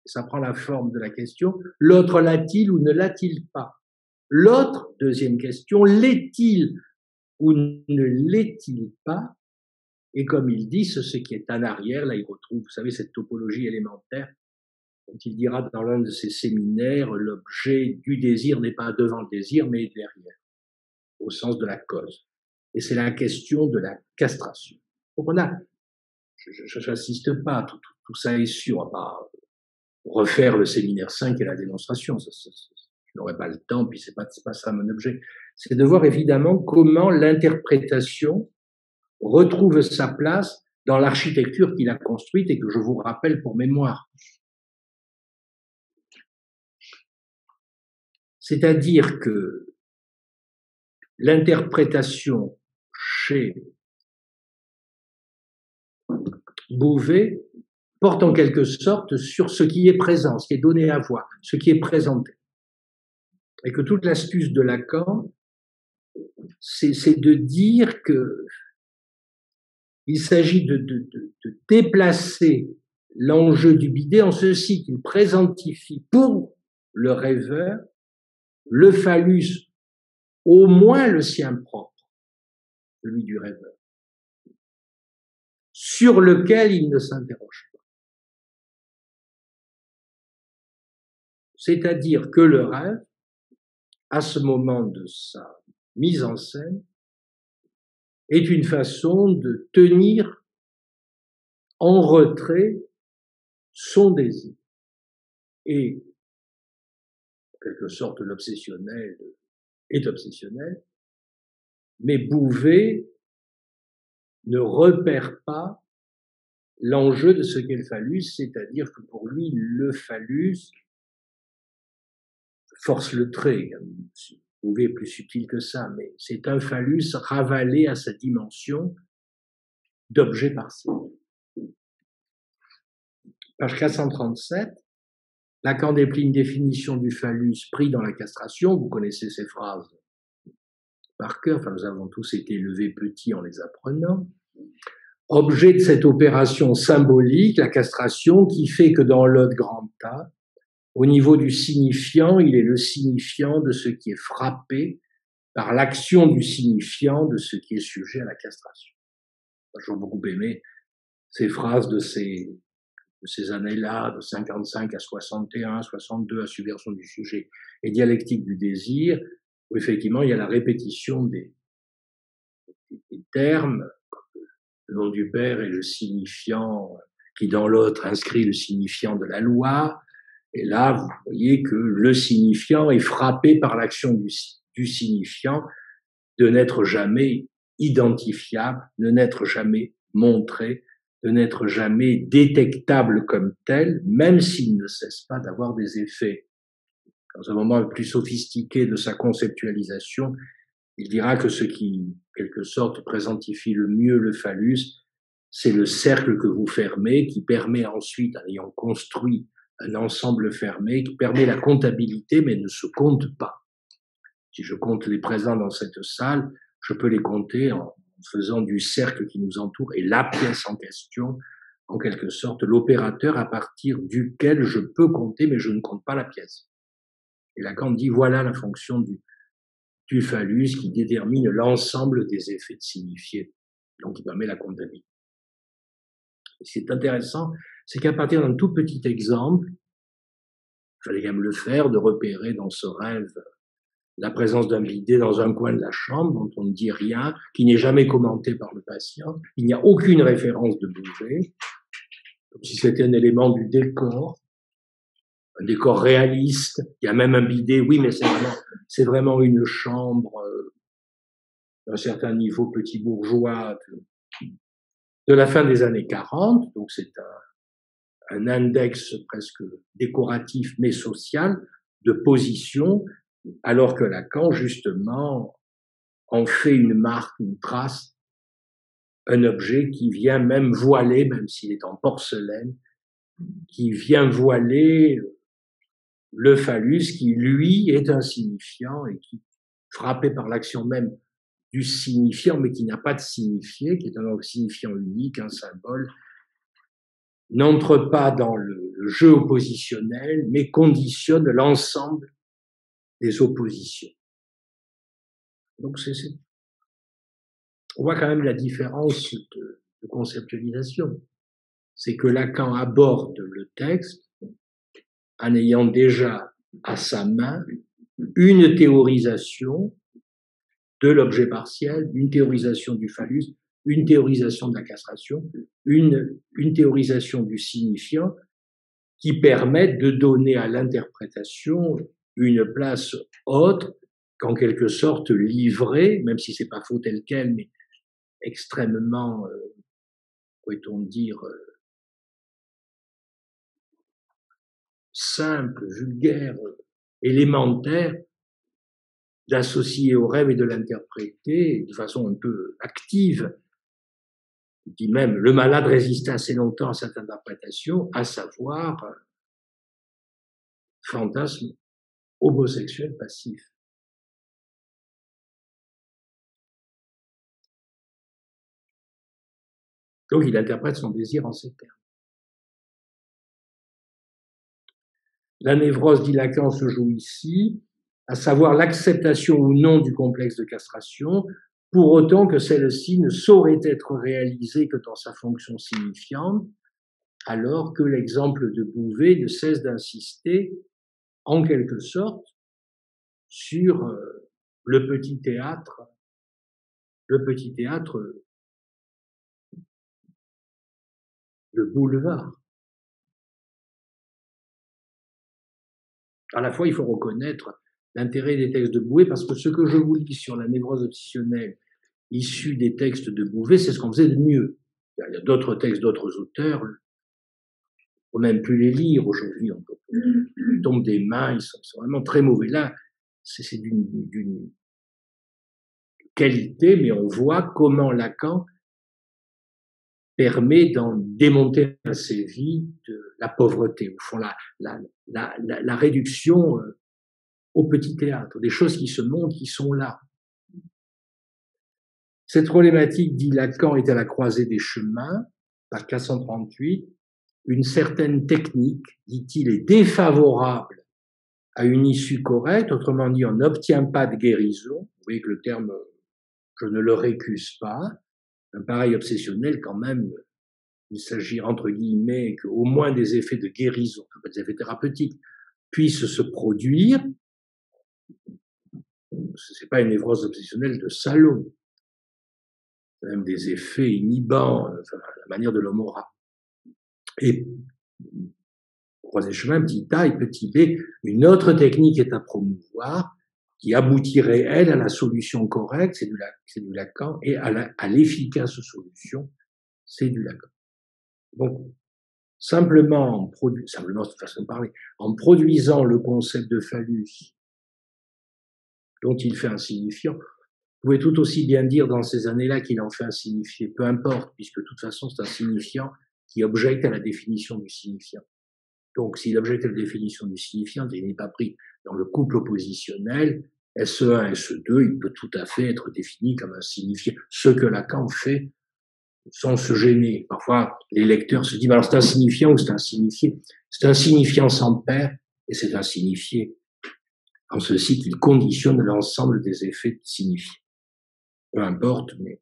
Ça prend la forme de la question, l'autre l'a-t-il ou ne l'a-t-il pas? L'autre, deuxième question, l'est-il ou ne l'est-il pas? Et comme il dit, ce qui est en arrière, là il retrouve, vous savez, cette topologie élémentaire, dont il dira dans l'un de ses séminaires, l'objet du désir n'est pas devant le désir, mais derrière, au sens de la cause. Et c'est la question de la castration. Donc on a, je n'insiste pas, tout ça est sûr, on va pas refaire le séminaire 5 et la démonstration, je n'aurai pas le temps, puis c'est pas ça mon objet. C'est de voir évidemment comment l'interprétation retrouve sa place dans l'architecture qu'il a construite et que je vous rappelle pour mémoire. C'est-à-dire que l'interprétation chez Beauvais porte en quelque sorte sur ce qui est présent, ce qui est donné à voir, ce qui est présenté. Et que toute l'astuce de Lacan, c'est de dire que il s'agit de déplacer l'enjeu du bidet en ceci qu'il présentifie pour le rêveur le phallus, au moins le sien propre, celui du rêveur, sur lequel il ne s'interroge pas. C'est-à-dire que le rêve, à ce moment de sa mise en scène, est une façon de tenir en retrait son désir. Et, en quelque sorte, l'obsessionnel est obsessionnel, mais Beauvais ne repère pas l'enjeu de ce qu'est le phallus, c'est-à-dire que pour lui, le phallus force le trait. Beauvais est plus subtil que ça, mais c'est un phallus ravalé à sa dimension d'objet partiel. Page 437, Lacan déplie une définition du phallus pris dans la castration. Vous connaissez ces phrases par cœur, enfin nous avons tous été élevés petits en les apprenant. Objet de cette opération symbolique, la castration, qui fait que dans l'autre grand A, au niveau du signifiant, il est le signifiant de ce qui est frappé par l'action du signifiant de ce qui est sujet à la castration. J'ai beaucoup aimé ces phrases de ces années-là, de 55 à 61, 62, à Subversion du sujet et Dialectique du désir, où effectivement il y a la répétition des termes, le nom du père et le signifiant, qui dans l'autre inscrit le signifiant de la loi. Et là, vous voyez que le signifiant est frappé par l'action du signifiant de n'être jamais identifiable, de n'être jamais montré, de n'être jamais détectable comme tel, même s'il ne cesse pas d'avoir des effets. Dans un moment plus sophistiqué de sa conceptualisation, il dira que ce qui, en quelque sorte, présentifie le mieux le phallus, c'est le cercle que vous fermez, qui permet ensuite, en ayant construit un ensemble fermé, qui permet la comptabilité, mais ne se compte pas. Si je compte les présents dans cette salle, je peux les compter en faisant du cercle qui nous entoure et la pièce en question, en quelque sorte, l'opérateur à partir duquel je peux compter, mais je ne compte pas la pièce. Et Lacan dit, voilà la fonction du phallus qui détermine l'ensemble des effets de signifiés, donc qui permet la comptabilité. Et ce qui est intéressant, c'est qu'à partir d'un tout petit exemple, il fallait quand même le faire, de repérer dans ce rêve la présence d'un bidet dans un coin de la chambre dont on ne dit rien, qui n'est jamais commenté par le patient. Il n'y a aucune référence de Bouvet, comme si c'était un élément du décor, un décor réaliste. Il y a même un bidet, oui, mais c'est vraiment une chambre d'un certain niveau petit bourgeois de la fin des années 40. Donc c'est un index presque décoratif mais social de position, alors que Lacan, justement, en fait une marque, une trace, un objet qui vient même voiler, même s'il est en porcelaine, qui vient voiler le phallus, qui, lui, est un signifiant et qui, frappé par l'action même du signifiant, mais qui n'a pas de signifié, qui est un signifiant unique, un symbole, n'entre pas dans le jeu oppositionnel, mais conditionne l'ensemble des oppositions. Donc on voit quand même la différence de conceptualisation. C'est que Lacan aborde le texte en ayant déjà à sa main une théorisation de l'objet partiel, une théorisation du phallus, une théorisation de la castration, une théorisation du signifiant qui permettent de donner à l'interprétation une place autre qu'en quelque sorte livrée, même si c'est pas faux tel quel, mais extrêmement, pourrait-on dire, simple, vulgaire, élémentaire, d'associer au rêve et de l'interpréter de façon un peu active. Il dit même, le malade résistait assez longtemps à cette interprétation, à savoir fantasme homosexuel passif. Donc il interprète son désir en ces termes. La névrose, dit Lacan, se joue ici, à savoir l'acceptation ou non du complexe de castration, pour autant que celle-ci ne saurait être réalisée que dans sa fonction signifiante, alors que l'exemple de Bouvet ne cesse d'insister, en quelque sorte, sur le petit théâtre de boulevard. À la fois, il faut reconnaître l'intérêt des textes de Bouvet, parce que ce que je vous lis sur la névrose obsessionnelle issue des textes de Bouvet, c'est ce qu'on faisait de mieux. Il y a d'autres textes d'autres auteurs, on n'aime plus les lire aujourd'hui, ils tombent des mains, ils sont vraiment très mauvais. Là, c'est d'une qualité, mais on voit comment Lacan permet d'en démonter assez vite la pauvreté, au fond, la réduction au petit théâtre, des choses qui se montrent, qui sont là. Cette problématique, dit Lacan, est à la croisée des chemins, page 438. Une certaine technique, dit-il, est défavorable à une issue correcte, autrement dit, on n'obtient pas de guérison. Vous voyez que le terme, je ne le récuse pas. Un pareil obsessionnel, quand même, il s'agit, entre guillemets, qu'au moins des effets de guérison, des effets thérapeutiques, puissent se produire. C'est pas une névrose obsessionnelle de salaud. C'est même des effets inhibants, enfin, la manière de l'homme aura. Et, croisé chemin, petit a et petit b, une autre technique est à promouvoir, qui aboutirait, elle, à la solution correcte, c'est du Lacan, et à l'efficace solution, c'est du Lacan. Donc, simplement, c'est une façon de parler, en produisant le concept de phallus, dont il fait un signifiant, vous pouvez tout aussi bien dire dans ces années-là qu'il en fait un signifié, peu importe, puisque de toute façon, c'est un signifiant qui objecte à la définition du signifiant. Donc, s'il objecte à la définition du signifiant, il n'est pas pris dans le couple oppositionnel, SE1, SE2, il peut tout à fait être défini comme un signifié. Ce que Lacan fait sans se gêner. Parfois, les lecteurs se disent, alors c'est un signifiant ou c'est un signifié? C'est un signifiant sans pair et c'est un signifié. En ceci qu'il conditionne l'ensemble des effets signifiés. Peu importe, mais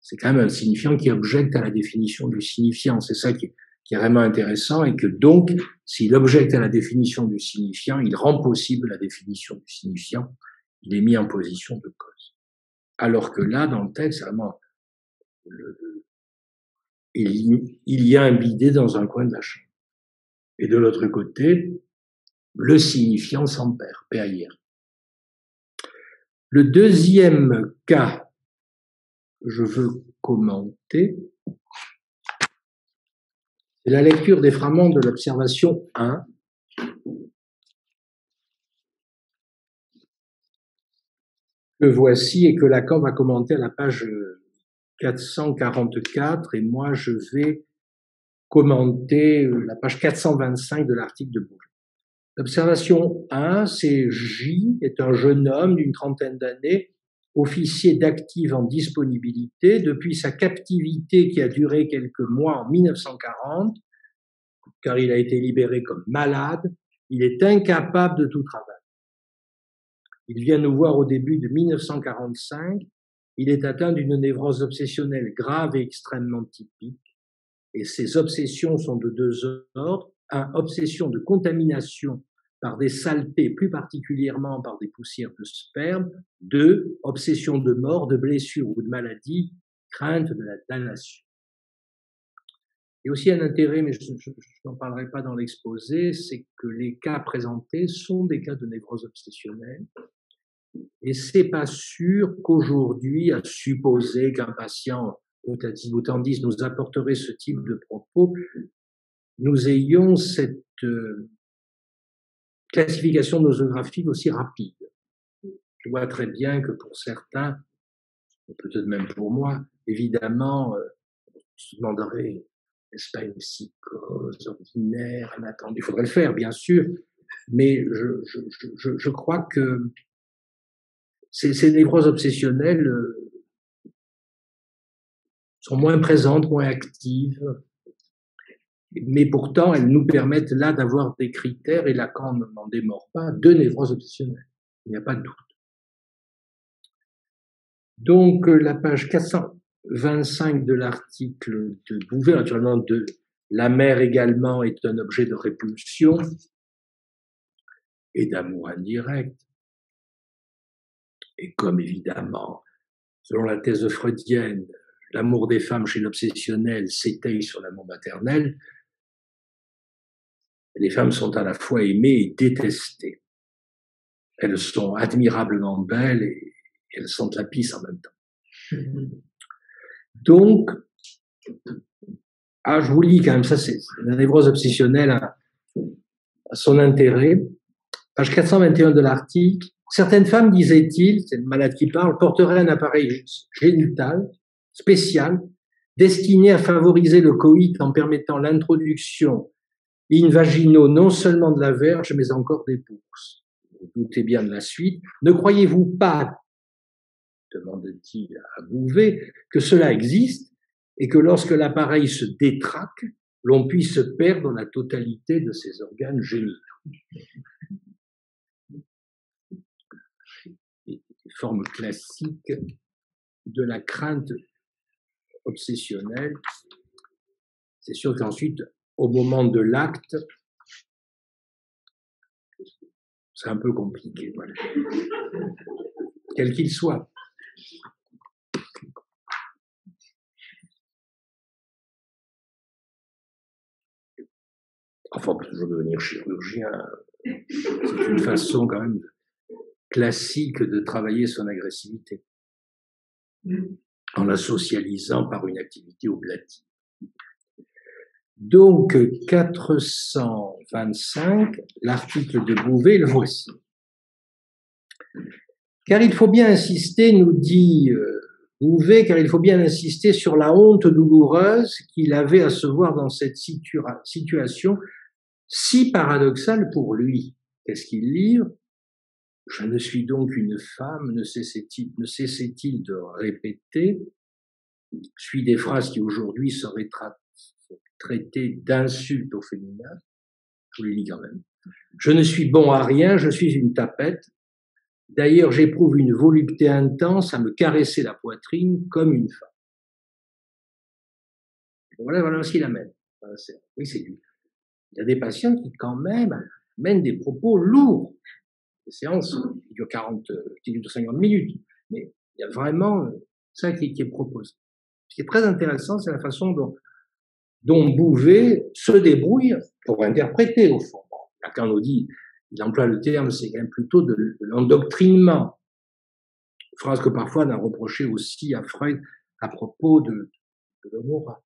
c'est quand même un signifiant qui objecte à la définition du signifiant. C'est ça qui est vraiment intéressant, et que donc, s'il objecte à la définition du signifiant, il rend possible la définition du signifiant, il est mis en position de cause. Alors que là, dans le texte, vraiment, il y a un bidet dans un coin de la chambre. Et de l'autre côté, le signifiant sans pair, pair. Le deuxième cas que je veux commenter, c'est la lecture des fragments de l'observation 1, que voici et que Lacan va commenter à la page 444, et moi je vais commenter la page 425 de l'article de Bourget. L'observation 1, c'est J, est un jeune homme d'une trentaine d'années, officier d'active en disponibilité. Depuis sa captivité qui a duré quelques mois en 1940, car il a été libéré comme malade, il est incapable de tout travail. Il vient nous voir au début de 1945. Il est atteint d'une névrose obsessionnelle grave et extrêmement typique. Et ces obsessions sont de deux ordres. Un, obsession de contamination par des saletés, plus particulièrement par des poussières de sperme. Deux, obsession de mort, de blessure ou de maladie, crainte de la damnation. Il y a aussi un intérêt, mais je n'en parlerai pas dans l'exposé, c'est que les cas présentés sont des cas de névrose obsessionnelle. Et c'est pas sûr qu'aujourd'hui, à supposer qu'un patient boutandiste nous apporterait ce type de propos, nous ayons cette classification nosographique aussi rapide. Je vois très bien que pour certains, peut-être même pour moi, évidemment, on se demanderait, n'est-ce pas une psychose ordinaire, inattendue? Il faudrait le faire, bien sûr, mais je crois que ces névroses obsessionnelles sont moins présentes, moins actives, mais pourtant elles nous permettent là d'avoir des critères, et Lacan n'en démord pas, de névroses obsessionnelles. Il n'y a pas de doute. Donc la page 425 de l'article de Bouvet, naturellement de la mère également est un objet de répulsion et d'amour indirect. Et comme évidemment, selon la thèse freudienne, l'amour des femmes chez l'obsessionnel s'étaye sur l'amour maternel, les femmes sont à la fois aimées et détestées. Elles sont admirablement belles et elles sentent la pisse en même temps. Donc, je vous lis quand même, ça c'est la névrose obsessionnelle à son intérêt. Page 421 de l'article. Certaines femmes, disait-il, c'est le malade qui parle, porteraient un appareil génital spécial destiné à favoriser le coït en permettant l'introduction in vagino non seulement de la verge, mais encore des bourses. Vous doutez bien de la suite. Ne croyez-vous pas, demande-t-il à Bouvet, que cela existe et que lorsque l'appareil se détraque, l'on puisse perdre la totalité de ses organes génitaux. Les formes classiques de la crainte obsessionnelle. C'est sûr qu'ensuite, au moment de l'acte, c'est un peu compliqué, voilà. Quel qu'il soit. Enfin, on peut toujours devenir chirurgien. C'est une façon quand même classique de travailler son agressivité, en la socialisant par une activité oblative. Donc, 425, l'article de Bouvet, le voici. Car il faut bien insister, nous dit Bouvet, car il faut bien insister sur la honte douloureuse qu'il avait à se voir dans cette situation si paradoxale pour lui. Qu'est-ce qu'il livre? Je ne suis donc une femme, ne cessait-il de répéter. Je suis des phrases qui aujourd'hui seraient traitées d'insultes au féminin. Je vous les lis quand même. Je ne suis bon à rien, je suis une tapette. D'ailleurs, j'éprouve une volupté intense à me caresser la poitrine comme une femme. Voilà ce qu'il amène. Oui, c'est lui. Il y a des patients qui, quand même, mènent des propos lourds. Des séances qui durent 50 minutes. Mais il y a vraiment ça qui est proposé. Ce qui est très intéressant, c'est la façon dont Bouvet se débrouille pour interpréter, au fond. Lacan nous dit, il emploie le terme, c'est quand même plutôt de l'endoctrinement. Phrase que parfois on a reproché aussi à Freud à propos de l'homorat.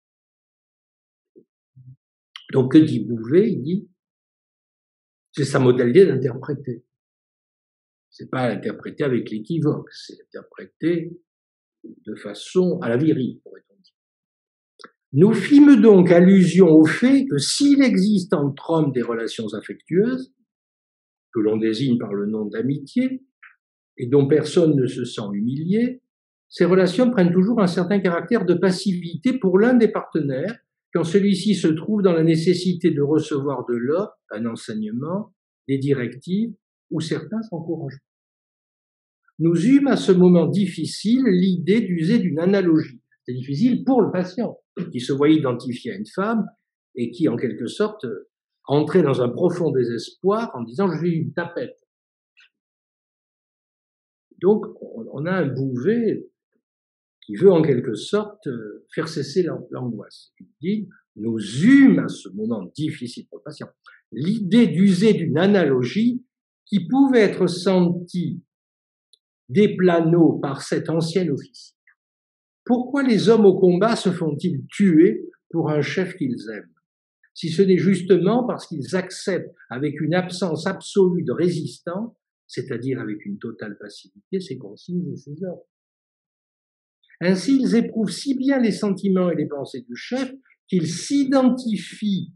Donc, que dit Bouvet? Il dit, c'est sa modalité d'interpréter. C'est pas interpréter avec l'équivoque, c'est interpréter de façon à la virile, pourrait-on dire. Nous fîmes donc allusion au fait que s'il existe entre hommes des relations affectueuses, que l'on désigne par le nom d'amitié, et dont personne ne se sent humilié, ces relations prennent toujours un certain caractère de passivité pour l'un des partenaires, quand celui-ci se trouve dans la nécessité de recevoir de l'autre un enseignement, des directives ou certains encouragements. Nous eûmes à ce moment difficile l'idée d'user d'une analogie. C'est difficile pour le patient, qui se voit identifié à une femme et qui, en quelque sorte, entrait dans un profond désespoir en disant « je suis une tapette ». Donc, on a un Bouvet qui veut en quelque sorte faire cesser l'angoisse. Il dit « nous eûmes à ce moment difficile pour le patient l'idée d'user d'une analogie qui pouvait être sentie des planeaux par cet ancien officier. Pourquoi les hommes au combat se font-ils tuer pour un chef qu'ils aiment, si ce n'est justement parce qu'ils acceptent avec une absence absolue de résistance, c'est-à-dire avec une totale passivité, ses consignes et ses ordres. Ainsi, ils éprouvent si bien les sentiments et les pensées du chef qu'ils s'identifient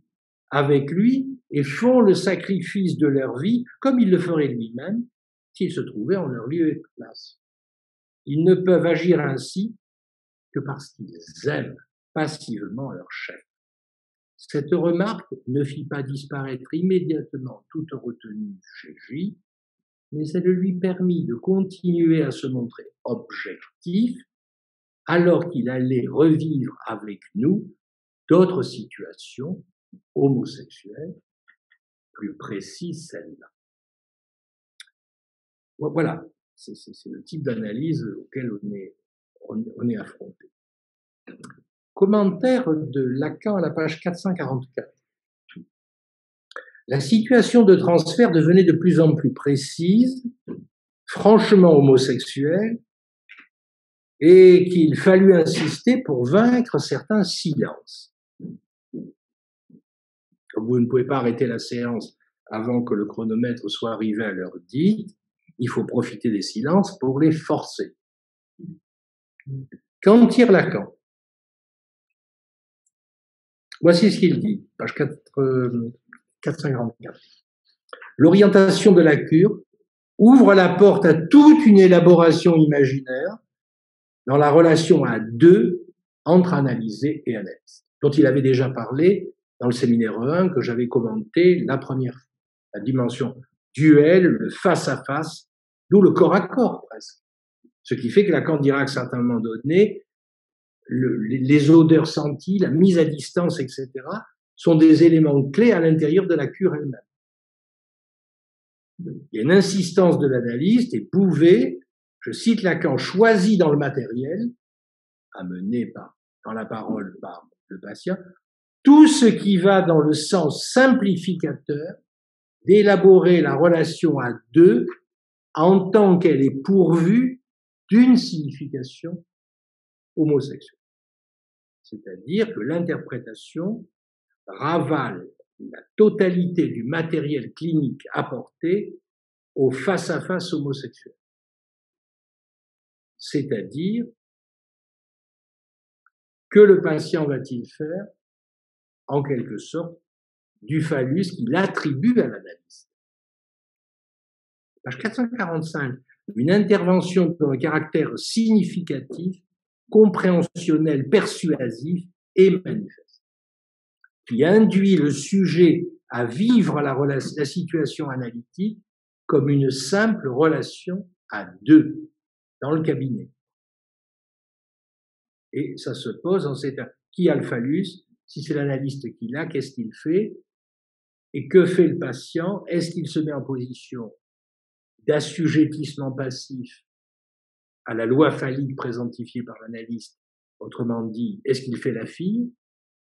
avec lui et font le sacrifice de leur vie comme il le ferait lui-même s'il se trouvait en leur lieu et place. Ils ne peuvent agir ainsi que parce qu'ils aiment passivement leur chef. Cette remarque ne fit pas disparaître immédiatement toute retenue chez J, mais elle lui permit de continuer à se montrer objectif alors qu'il allait revivre avec nous d'autres situations homosexuelles, plus précises celles-là. Voilà, c'est le type d'analyse auquel on est affronté. Commentaire de Lacan à la page 444. La situation de transfert devenait de plus en plus précise, franchement homosexuelle, et qu'il fallut insister pour vaincre certains silences. Comme vous ne pouvez pas arrêter la séance avant que le chronomètre soit arrivé à l'heure dite, il faut profiter des silences pour les forcer. Qu'en tire Lacan? Voici ce qu'il dit, page 444. L'orientation de la cure ouvre la porte à toute une élaboration imaginaire dans la relation à deux entre analysé et analyste, dont il avait déjà parlé dans le séminaire 1 que j'avais commenté la première fois. La dimension duel, le face-à-face, d'où le corps à corps presque. Ce qui fait que Lacan dira qu'à un certain moment donné, les odeurs senties, la mise à distance, etc., sont des éléments clés à l'intérieur de la cure elle-même. Il y a une insistance de l'analyste et Bouvet, je cite Lacan, choisit dans le matériel, amené dans la parole par le patient, tout ce qui va dans le sens simplificateur d'élaborer la relation à deux en tant qu'elle est pourvue d'une signification homosexuelle. C'est-à-dire que l'interprétation ravale la totalité du matériel clinique apporté au face-à-face homosexuel. C'est-à-dire, que le patient va-t-il faire, en quelque sorte, du phallus qu'il attribue à l'analyste. Page 445, une intervention dont le caractère significatif, compréhensionnel, persuasif et manifeste, qui induit le sujet à vivre la situation analytique comme une simple relation à deux dans le cabinet. Et ça se pose en ces termes. Qui a le phallus? Si c'est l'analyste qui l'a, qu'est-ce qu'il fait? Et que fait le patient? Est-ce qu'il se met en position d'assujettissement passif à la loi phallique présentifiée par l'analyste? Autrement dit, est-ce qu'il fait la fille?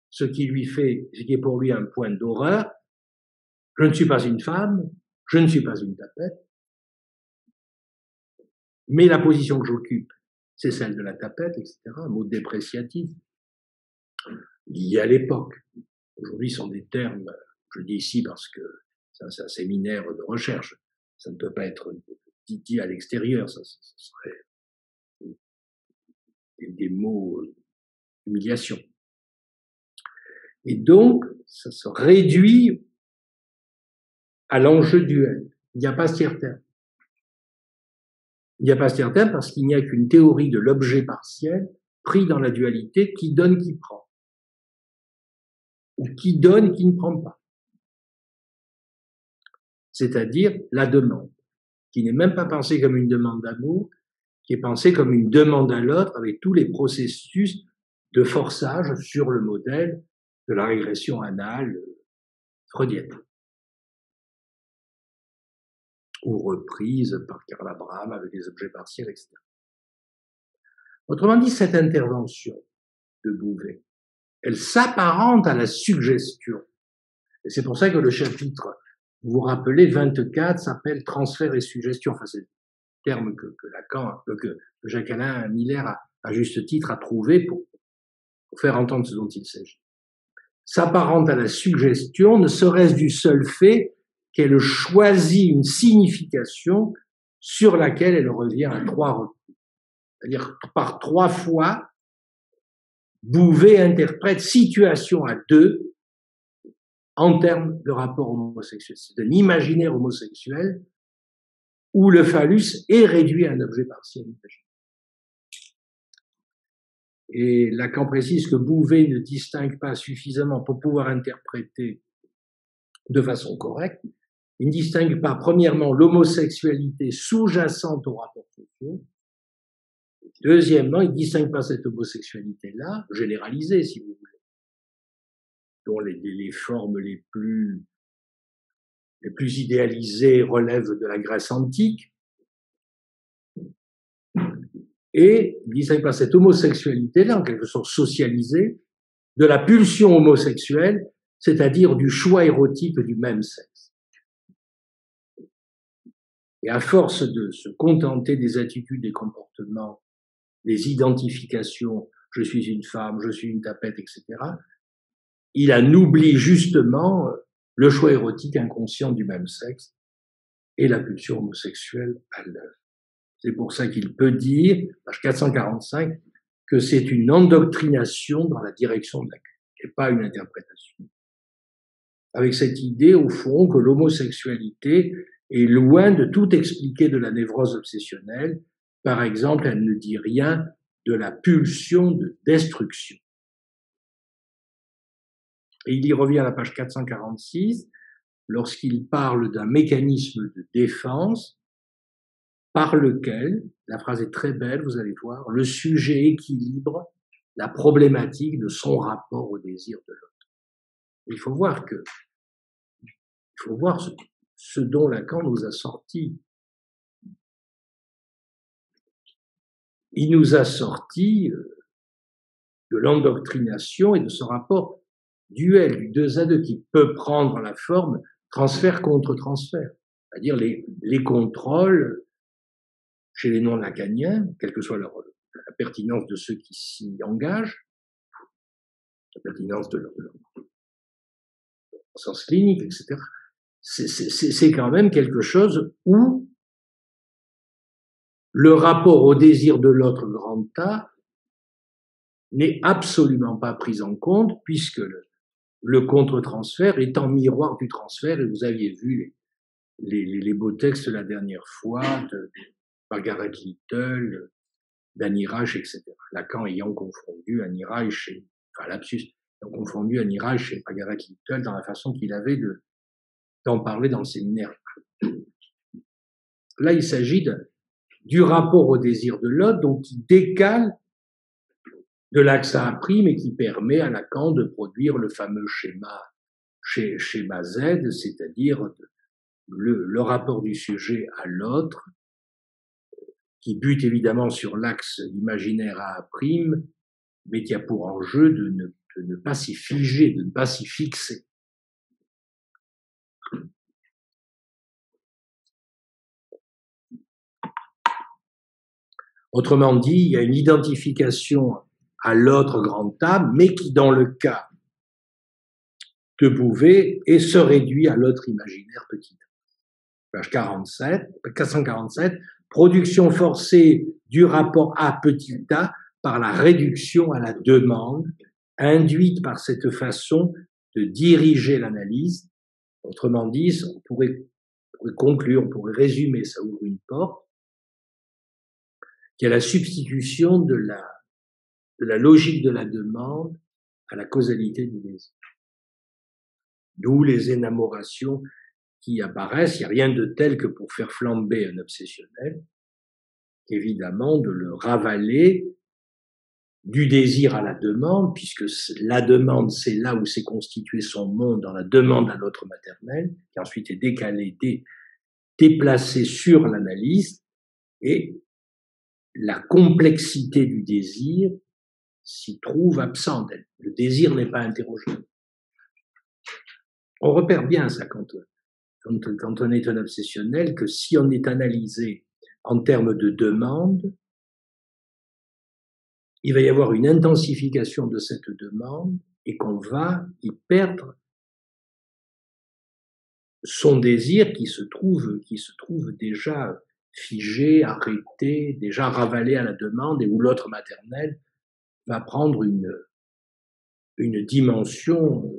Ce qui est pour lui un point d'horreur. Je ne suis pas une femme, je ne suis pas une tapette, mais la position que j'occupe, c'est celle de la tapette, etc., un mot dépréciatif, lié à l'époque. Aujourd'hui, ce sont des termes, je dis ici parce que c'est un séminaire de recherche, ça ne peut pas être dit à l'extérieur, ça serait des mots d'humiliation. Et donc, ça se réduit à l'enjeu duel. Il n'y a pas ce tiers-terme. Il n'y a pas ce tiers-terme parce qu'il n'y a qu'une théorie de l'objet partiel pris dans la dualité qui donne, qui prend. Ou qui donne et qui ne prend pas. C'est-à-dire la demande, qui n'est même pas pensée comme une demande d'amour, qui est pensée comme une demande à l'autre avec tous les processus de forçage sur le modèle de la régression anale freudienne. Ou reprise par Karl Abraham avec des objets partiels, etc. Autrement dit, cette intervention de Bouvet, elle s'apparente à la suggestion. Et c'est pour ça que le chapitre, vous vous rappelez, 24 s'appelle transfert et suggestion. Enfin, c'est le terme que Jacques-Alain Miller à juste titre a trouvé pour faire entendre ce dont il s'agit. S'apparente à la suggestion, ne serait-ce du seul fait qu'elle choisit une signification sur laquelle elle revient à 3 reprises. C'est-à-dire, par 3 fois, Bouvet interprète situation à 2 en termes de rapport homosexuel. C'est un imaginaire homosexuel où le phallus est réduit à un objet partiel imaginaire. Et Lacan précise que Bouvet ne distingue pas suffisamment pour pouvoir interpréter de façon correcte. Il ne distingue pas, premièrement, l'homosexualité sous-jacente aux rapports sociaux. Deuxièmement, il ne distingue pas cette homosexualité-là, généralisée, si vous voulez, dont les formes les plus idéalisées relèvent de la Grèce antique. Et il ne distingue pas cette homosexualité-là, en quelque sorte socialisée, de la pulsion homosexuelle, c'est-à-dire du choix érotique du même sexe. Et à force de se contenter des attitudes, des comportements, des identifications, je suis une femme, je suis une tapette, etc., il en oublie justement le choix érotique inconscient du même sexe et la pulsion homosexuelle à l'œuvre. C'est pour ça qu'il peut dire, page 445, que c'est une endoctrination dans la direction de la culture. et pas une interprétation. Avec cette idée, au fond, que l'homosexualité est loin de tout expliquer de la névrose obsessionnelle. Par exemple, elle ne dit rien de la pulsion de destruction. Et il y revient à la page 446, lorsqu'il parle d'un mécanisme de défense par lequel, la phrase est très belle, vous allez voir, le sujet équilibre la problématique de son rapport au désir de l'autre. Il faut voir ce dont Lacan nous a sorti. Il nous a sorti de l'endoctrination et de ce rapport duel du 2 à 2 qui peut prendre la forme transfert contre transfert, c'est-à-dire les contrôles chez les non-lacaniens, quelle que soit la pertinence de ceux qui s'y engagent, la pertinence de leur sens clinique, etc. C'est quand même quelque chose où le rapport au désir de l'autre grand A n'est absolument pas pris en compte puisque le contre-transfert est en miroir du transfert, et vous aviez vu les beaux textes la dernière fois de Margaret Little, d'Annie Reich, etc. Lacan ayant confondu Annie Reich et, enfin lapsus, ayant confondu Annie Reich et Margaret Little dans la façon qu'il avait d'en parler dans le séminaire. Là, il s'agit du rapport au désir de l'autre, donc qui décale de l'axe A' et qui permet à Lacan de produire le fameux schéma Z, c'est-à-dire le rapport du sujet à l'autre, qui bute évidemment sur l'axe imaginaire A', mais qui a pour enjeu de ne pas s'y figer, de ne pas s'y fixer. Autrement dit, il y a une identification à l'autre grand A, mais qui, dans le cas de Bouvet, et se réduit à l'autre imaginaire petit a. Page 447, production forcée du rapport A petit a par la réduction à la demande, induite par cette façon de diriger l'analyse. Autrement dit, on pourrait conclure, on pourrait résumer, ça ouvre une porte, qui est la substitution de la logique de la demande à la causalité du désir. D'où les énamorations qui apparaissent. Il n'y a rien de tel que pour faire flamber un obsessionnel, évidemment, de le ravaler du désir à la demande, puisque la demande, c'est là où s'est constitué son monde, dans la demande à l'autre maternel, qui ensuite est décalée, déplacée sur l'analyse, et la complexité du désir s'y trouve absente. Le désir n'est pas interrogé. On repère bien ça quand on est un obsessionnel, que si on est analysé en termes de demande, il va y avoir une intensification de cette demande et qu'on va y perdre son désir qui se trouve déjà figé, arrêté, déjà ravalé à la demande, et où l'autre maternel va prendre une dimension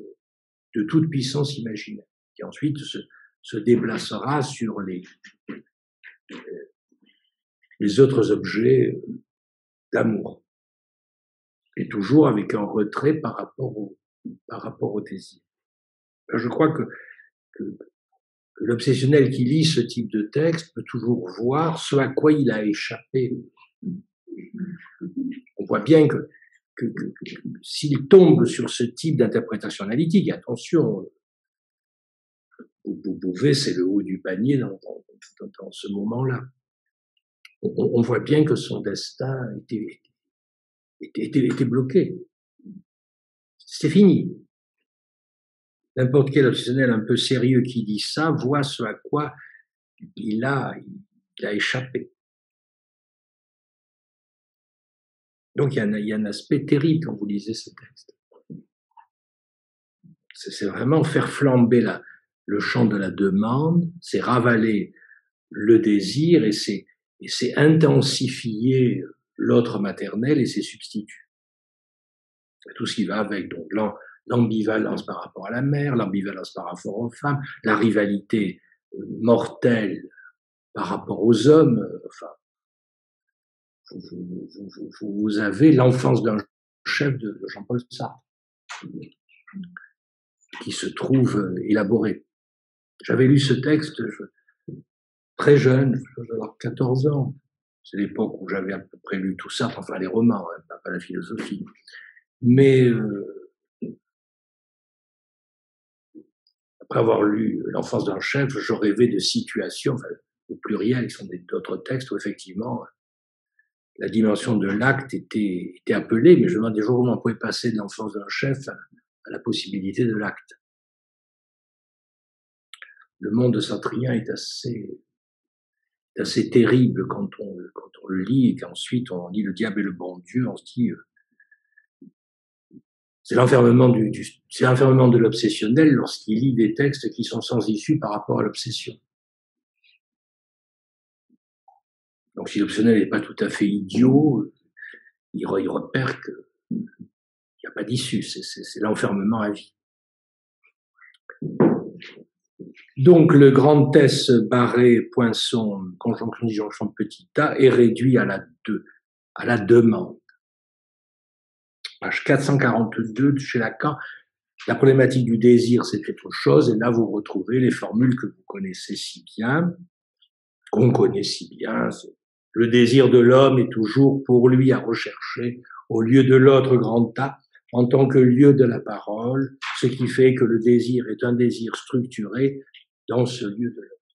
de toute puissance imaginaire, qui ensuite se déplacera sur les autres objets d'amour. Et toujours avec un retrait par rapport au désir. Je crois que l'obsessionnel qui lit ce type de texte peut toujours voir ce à quoi il a échappé. On voit bien que s'il tombe sur ce type d'interprétation analytique, et attention, vous pouvez, c'est le haut du panier dans ce moment-là. On voit bien que son destin était bloqué. C'est fini. N'importe quel obsessionnel un peu sérieux qui dit ça voit ce à quoi il a échappé. Donc il y a un aspect terrible quand vous lisez ce texte. C'est vraiment faire flamber le champ de la demande, c'est ravaler le désir et c'est intensifier l'autre maternel et ses substituts. Et tout ce qui va avec. Donc l'ambivalence par rapport à la mère, l'ambivalence par rapport aux femmes, la rivalité mortelle par rapport aux hommes. Enfin, vous avez l'enfance d'un chef de Jean-Paul Sartre, qui se trouve élaboré. J'avais lu ce texte très jeune, je devais avoir 14 ans. C'est l'époque où j'avais à peu près lu tout ça, enfin les romans, hein, pas la philosophie. Mais après avoir lu L'enfance d'un chef, je rêvais de situations, enfin, au pluriel, qui sont d'autres textes où effectivement la dimension de l'acte était appelée, mais je me demandais jours où on pouvait passer de l'enfance d'un chef à la possibilité de l'acte. Le monde de Sartrien est assez terrible quand on le lit et qu'ensuite on lit Le diable et le bon Dieu, on se dit c'est l'enfermement de l'obsessionnel lorsqu'il lit des textes qui sont sans issue par rapport à l'obsession. Donc si l'obsessionnel n'est pas tout à fait idiot, il repère qu'il n'y a pas d'issue, c'est l'enfermement à vie. Donc le grand S barré Poinçon conjonction disjonction petit a est réduit à la demande. Page 442 chez Lacan, la problématique du désir, c'est autre chose, et là vous retrouvez les formules que vous connaissez si bien, qu'on connaît si bien. Le désir de l'homme est toujours pour lui à rechercher au lieu de l'autre grand A en tant que lieu de la parole, ce qui fait que le désir est un désir structuré dans ce lieu de l'autre.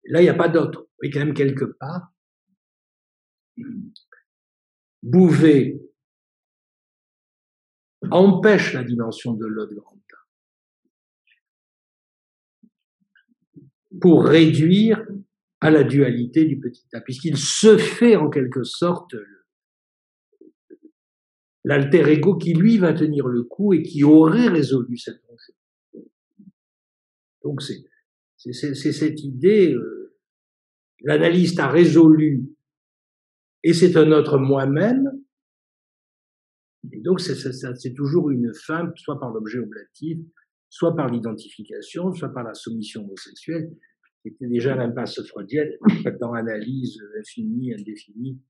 Là, il n'y a pas d'autre. Vous voyez quand même quelque part, Bouvet empêche la dimension de l'autre grand A pour réduire à la dualité du petit a, puisqu'il se fait en quelque sorte l'alter ego qui lui va tenir le coup et qui aurait résolu cet enjeu. Donc c'est cette idée, l'analyste a résolu et c'est un autre moi-même, et donc c'est toujours une fin, soit par l'objet oblatif, soit par l'identification, soit par la soumission homosexuelle. C'était déjà l'impasse freudienne, dans analyse infinie, indéfinie,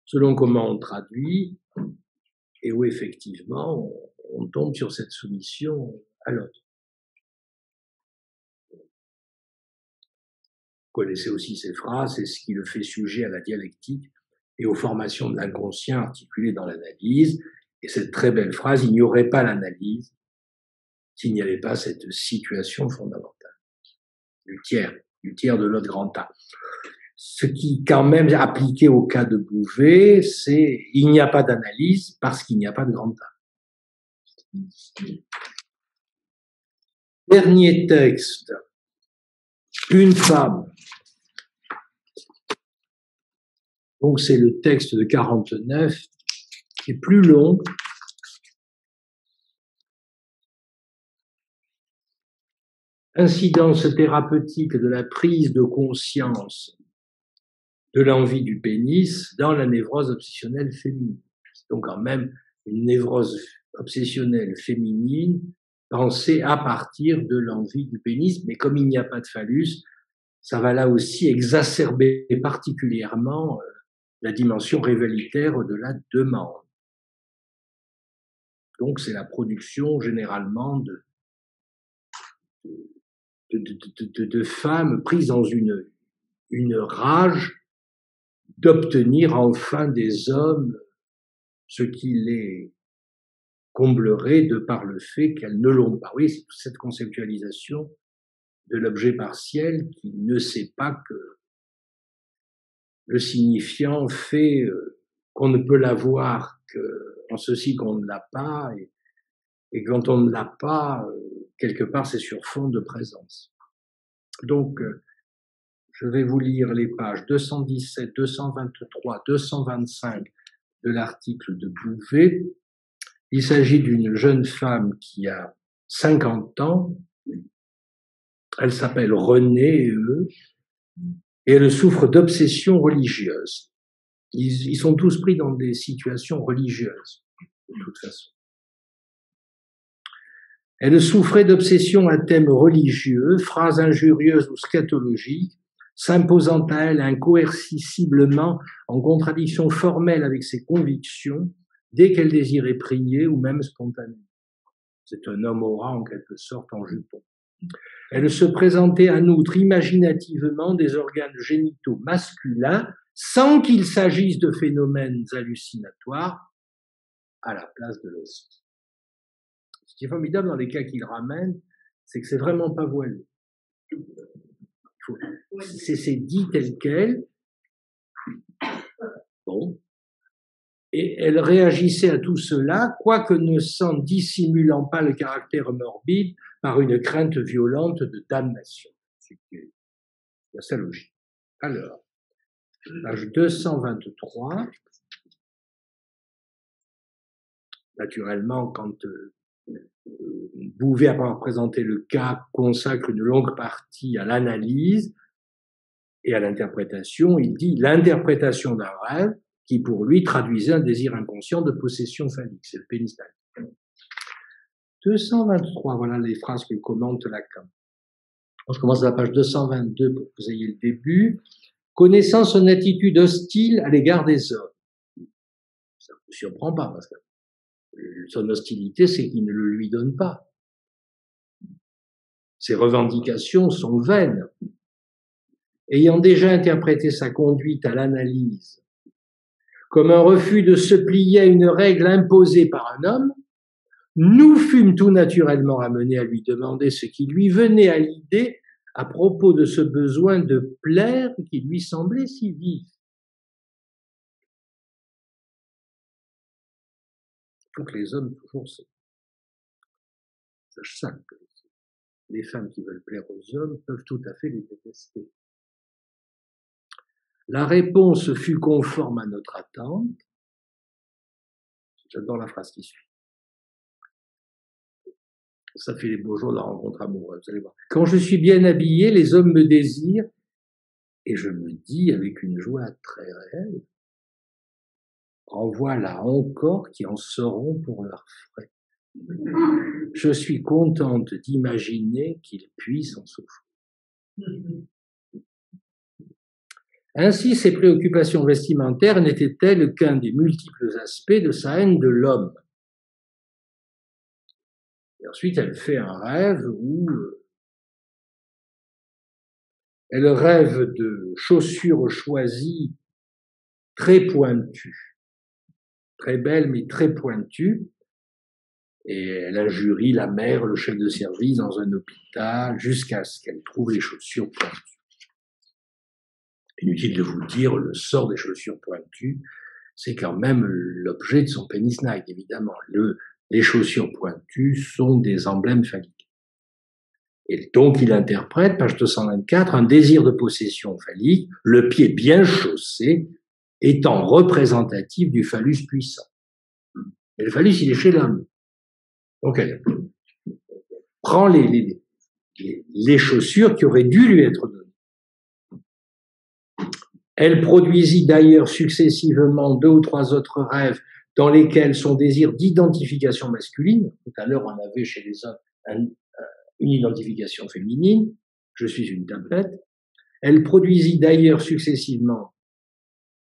selon comment on traduit, et où effectivement on tombe sur cette soumission à l'autre. Vous connaissez aussi ces phrases, c'est ce qui le fait sujet à la dialectique et aux formations de l'inconscient articulées dans l'analyse. Et cette très belle phrase, il n'y aurait pas l'analyse s'il n'y avait pas cette situation fondamentale du tiers de l'autre grand A. Ce qui, quand même, appliqué au cas de Bouvet, c'est il n'y a pas d'analyse parce qu'il n'y a pas de grand A. Dernier texte. Une femme. Donc c'est le texte de 49 qui est plus long. Incidence thérapeutique de la prise de conscience de l'envie du pénis dans la névrose obsessionnelle féminine. C'est donc quand même une névrose obsessionnelle féminine pensée à partir de l'envie du pénis, mais comme il n'y a pas de phallus, ça va là aussi exacerber particulièrement la dimension révélitaire de la demande. Donc c'est la production généralement de femmes prises dans une rage d'obtenir enfin des hommes ce qui les comblerait de par le fait qu'elles ne l'ont pas. Oui, c'est toute cette conceptualisation de l'objet partiel qui ne sait pas que le signifiant fait qu'on ne peut l'avoir qu'en ceci qu'on ne l'a pas, et quand on ne l'a pas, quelque part c'est sur fond de présence. Donc, je vais vous lire les pages 217, 223, 225 de l'article de Bouvet. Il s'agit d'une jeune femme qui a 50 ans. Elle s'appelle Renée, et elle souffre d'obsession religieuse. Ils sont tous pris dans des situations religieuses, de toute façon. Elle souffrait d'obsessions à thème religieux, phrases injurieuses ou scatologiques, s'imposant à elle incoercissiblement en contradiction formelle avec ses convictions, dès qu'elle désirait prier ou même spontanément. C'est un homme aura en quelque sorte en jupon. Elle se présentait en outre imaginativement des organes génitaux masculins sans qu'il s'agisse de phénomènes hallucinatoires à la place de l'hostie. Ce qui est formidable dans les cas qu'il ramène, c'est que c'est vraiment pas voilé. C'est dit tel quel. Bon. Et elle réagissait à tout cela, quoique ne s'en dissimulant pas le caractère morbide par une crainte violente de damnation. C'est sa logique. Alors, page 223. Naturellement, quand Bouvet, après avoir présenté le cas, consacre une longue partie à l'analyse et à l'interprétation, il dit l'interprétation d'un rêve qui, pour lui, traduisait un désir inconscient de possession phallique. C'est le pénis phallique. 223, voilà les phrases que commente Lacan. Je commence à la page 222 pour que vous ayez le début. Connaissant son attitude hostile à l'égard des hommes. Ça ne vous surprend pas, parce que son hostilité, c'est qu'il ne le lui donne pas. Ses revendications sont vaines. Ayant déjà interprété sa conduite à l'analyse comme un refus de se plier à une règle imposée par un homme, nous fûmes tout naturellement amenés à lui demander ce qui lui venait à l'idée à propos de ce besoin de plaire qui lui semblait si vif. Il faut que les hommes toujours sachent ça, que les femmes qui veulent plaire aux hommes peuvent tout à fait les détester. La réponse fut conforme à notre attente. J'adore la phrase qui suit. Ça fait les beaux jours de la rencontre amoureuse, vous allez voir. Quand je suis bien habillé, les hommes me désirent, et je me dis avec une joie très réelle, en voilà encore qui en sauront pour leurs frais. Je suis contente d'imaginer qu'ils puissent en souffrir. Ainsi, ses préoccupations vestimentaires n'étaient-elles qu'un des multiples aspects de sa haine de l'homme. Et ensuite, elle fait un rêve où elle rêve de chaussures choisies très pointues, très belles mais très pointues, et elle injurie la mère, le chef de service dans un hôpital jusqu'à ce qu'elle trouve les chaussures pointues. Inutile de vous le dire, le sort des chaussures pointues, c'est quand même l'objet de son pénis night, évidemment. Les chaussures pointues sont des emblèmes phalliques. Et donc, il interprète, page 224, un désir de possession phallique, le pied bien chaussé, étant représentatif du phallus puissant. Et le phallus, il est chez l'homme. Donc, elle prend les chaussures qui auraient dû lui être données. Elle produisit d'ailleurs successivement 2 ou 3 autres rêves dans lesquels son désir d'identification masculine, tout à l'heure on avait chez les hommes une identification féminine, je suis une tapette, elle produisit d'ailleurs successivement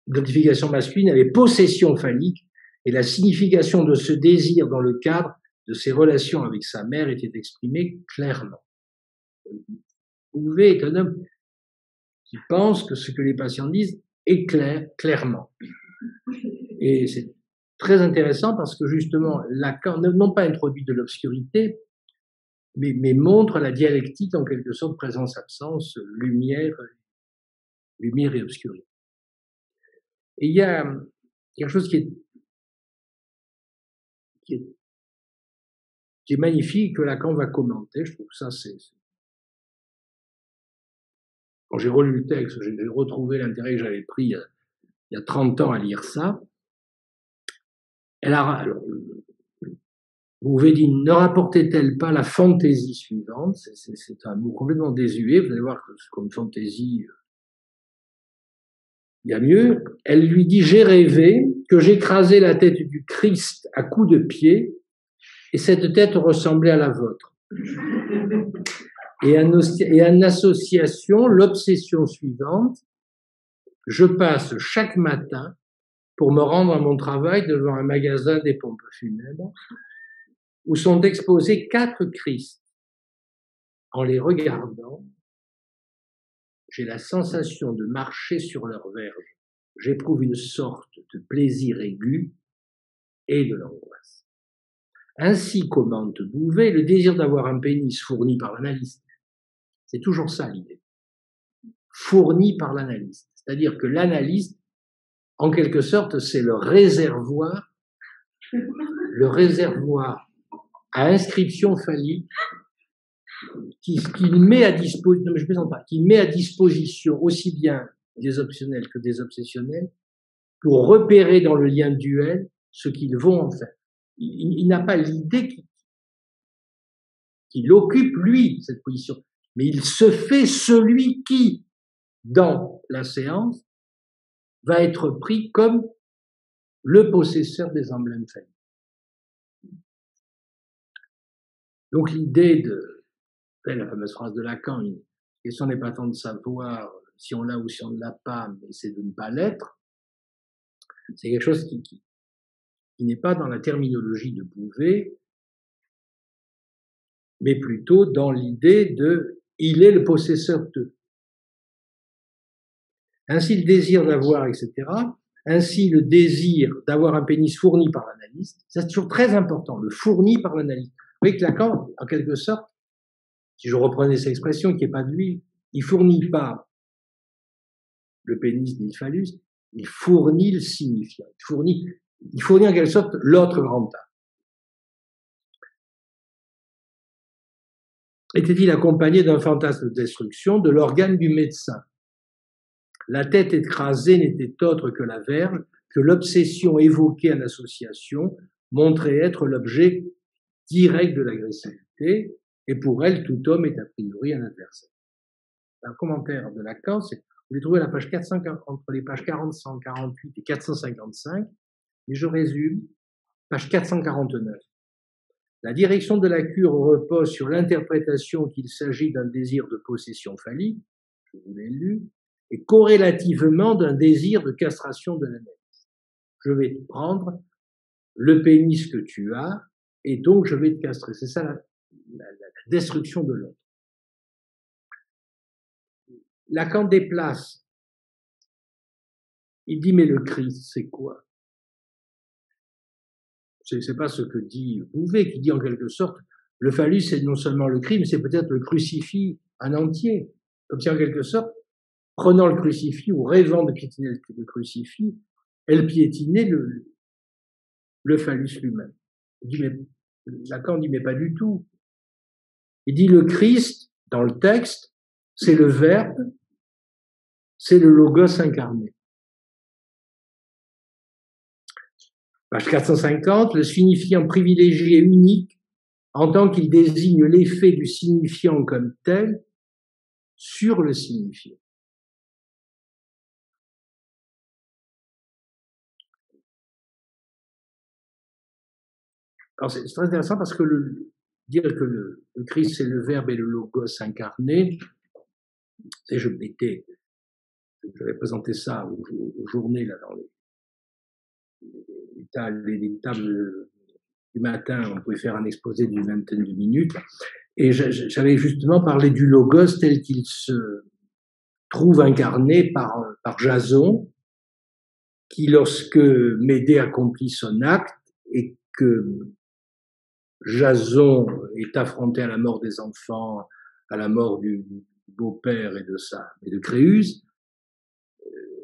l'identification masculine avec possession phallique, et la signification de ce désir dans le cadre de ses relations avec sa mère était exprimée clairement. Bouvet est un homme qui pense que ce que les patients disent est clair, clairement. Et c'est très intéressant parce que justement, Lacan non pas introduit de l'obscurité, mais montre la dialectique en quelque sorte, présence-absence, lumière et obscurité. Et il y a quelque chose qui est magnifique, que Lacan va commenter. Je trouve que ça, c'est... Quand j'ai relu le texte, j'ai retrouvé l'intérêt que j'avais pris il y a 30 ans à lire ça. Bouvet dit, ne rapportait-elle pas la fantaisie suivante? C'est un mot complètement désuet. Vous allez voir que comme fantaisie, il y a mieux. Elle lui dit, j'ai rêvé que j'écrasais la tête du Christ à coups de pied Et cette tête ressemblait à la vôtre. Et en association, l'obsession suivante, je passe chaque matin pour me rendre à mon travail devant un magasin des pompes funèbres où sont exposés 4 Christ. En les regardant, j'ai la sensation de marcher sur leur verge. J'éprouve une sorte de plaisir aigu et de l'angoisse. Ainsi commente Bouvet le désir d'avoir un pénis fourni par l'analyste. C'est toujours ça l'idée. Fourni par l'analyste. C'est-à-dire que l'analyste, en quelque sorte, c'est le réservoir à inscription phallique qu'il met à disposition, non mais je plaisante pas, qu'il met à disposition aussi bien des optionnels que des obsessionnels pour repérer dans le lien duel ce qu'ils vont en faire. Il n'a pas l'idée qu'il occupe, lui, cette position, mais il se fait celui qui, dans la séance, va être pris comme le possesseur des emblèmes phalliques. Donc l'idée de la fameuse phrase de Lacan, la question n'est pas tant de savoir si on l'a ou si on ne l'a pas, mais c'est de ne pas l'être, c'est quelque chose qui n'est pas dans la terminologie de Bouvet, mais plutôt dans l'idée de « il est le possesseur de ». Ainsi le désir d'avoir, etc., ainsi le désir d'avoir un pénis fourni par l'analyste, c'est toujours très important, le fourni par l'analyste. Vous voyez que Lacan, en quelque sorte, si je reprenais cette expression qui n'est pas de lui, il fournit pas le pénis ni le phallus, il fournit le signifiant. Il fournit en quelque sorte l'autre grand âme. Était-il accompagné d'un fantasme de destruction de l'organe du médecin? La tête écrasée n'était autre que la verge, que l'obsession évoquée en association montrait être l'objet direct de l'agressivité, et pour elle, tout homme est a priori un adversaire. Un commentaire de Lacan, vous les trouvez à la page 450, entre les pages 448 et 455, mais je résume, page 449. La direction de la cure repose sur l'interprétation qu'il s'agit d'un désir de possession phallique, je vous l'ai lu, et corrélativement d'un désir de castration de l'analyste. Je vais te prendre le pénis que tu as, et donc je vais te castrer. C'est ça la destruction de l'autre. Lacan déplace. Il dit, mais le Christ, c'est quoi? C'est pas ce que dit Bouvet, qui dit en quelque sorte, le phallus, c'est non seulement le crime, c'est peut-être le crucifix en entier. Comme si en quelque sorte, prenant le crucifix ou rêvant de piétiner le crucifix, elle piétinait le phallus lui-même. Lacan dit, mais pas du tout. Il dit, le Christ, dans le texte, c'est le Verbe, c'est le Logos incarné. Page 450, le signifiant privilégié unique, en tant qu'il désigne l'effet du signifiant comme tel sur le signifié. Alors c'est très intéressant parce que dire que le Christ c'est le Verbe et le Logos incarné, et j'avais présenté ça aux journées là dans les tables du matin, on pouvait faire un exposé d'une vingtaine de minutes, et j'avais justement parlé du Logos tel qu'il se trouve incarné par Jason, qui lorsque Médée accomplit son acte et que Jason est affronté à la mort des enfants, à la mort du beau-père et de Créuse,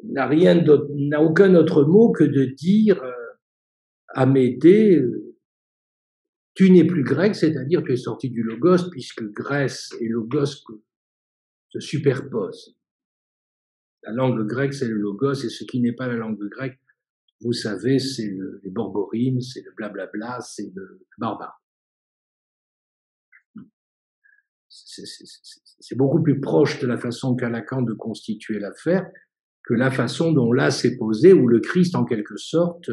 n'a aucun autre mot que de dire à Médée, tu n'es plus grec, c'est-à-dire tu es sorti du Logos, puisque Grèce et Logos se superposent. La langue grecque, c'est le Logos, et ce qui n'est pas la langue grecque, vous savez, c'est les borborines, c'est le blablabla, c'est le barbare. C'est beaucoup plus proche de la façon qu'a Lacan de constituer l'affaire que la façon dont là s'est posé, où le Christ, en quelque sorte,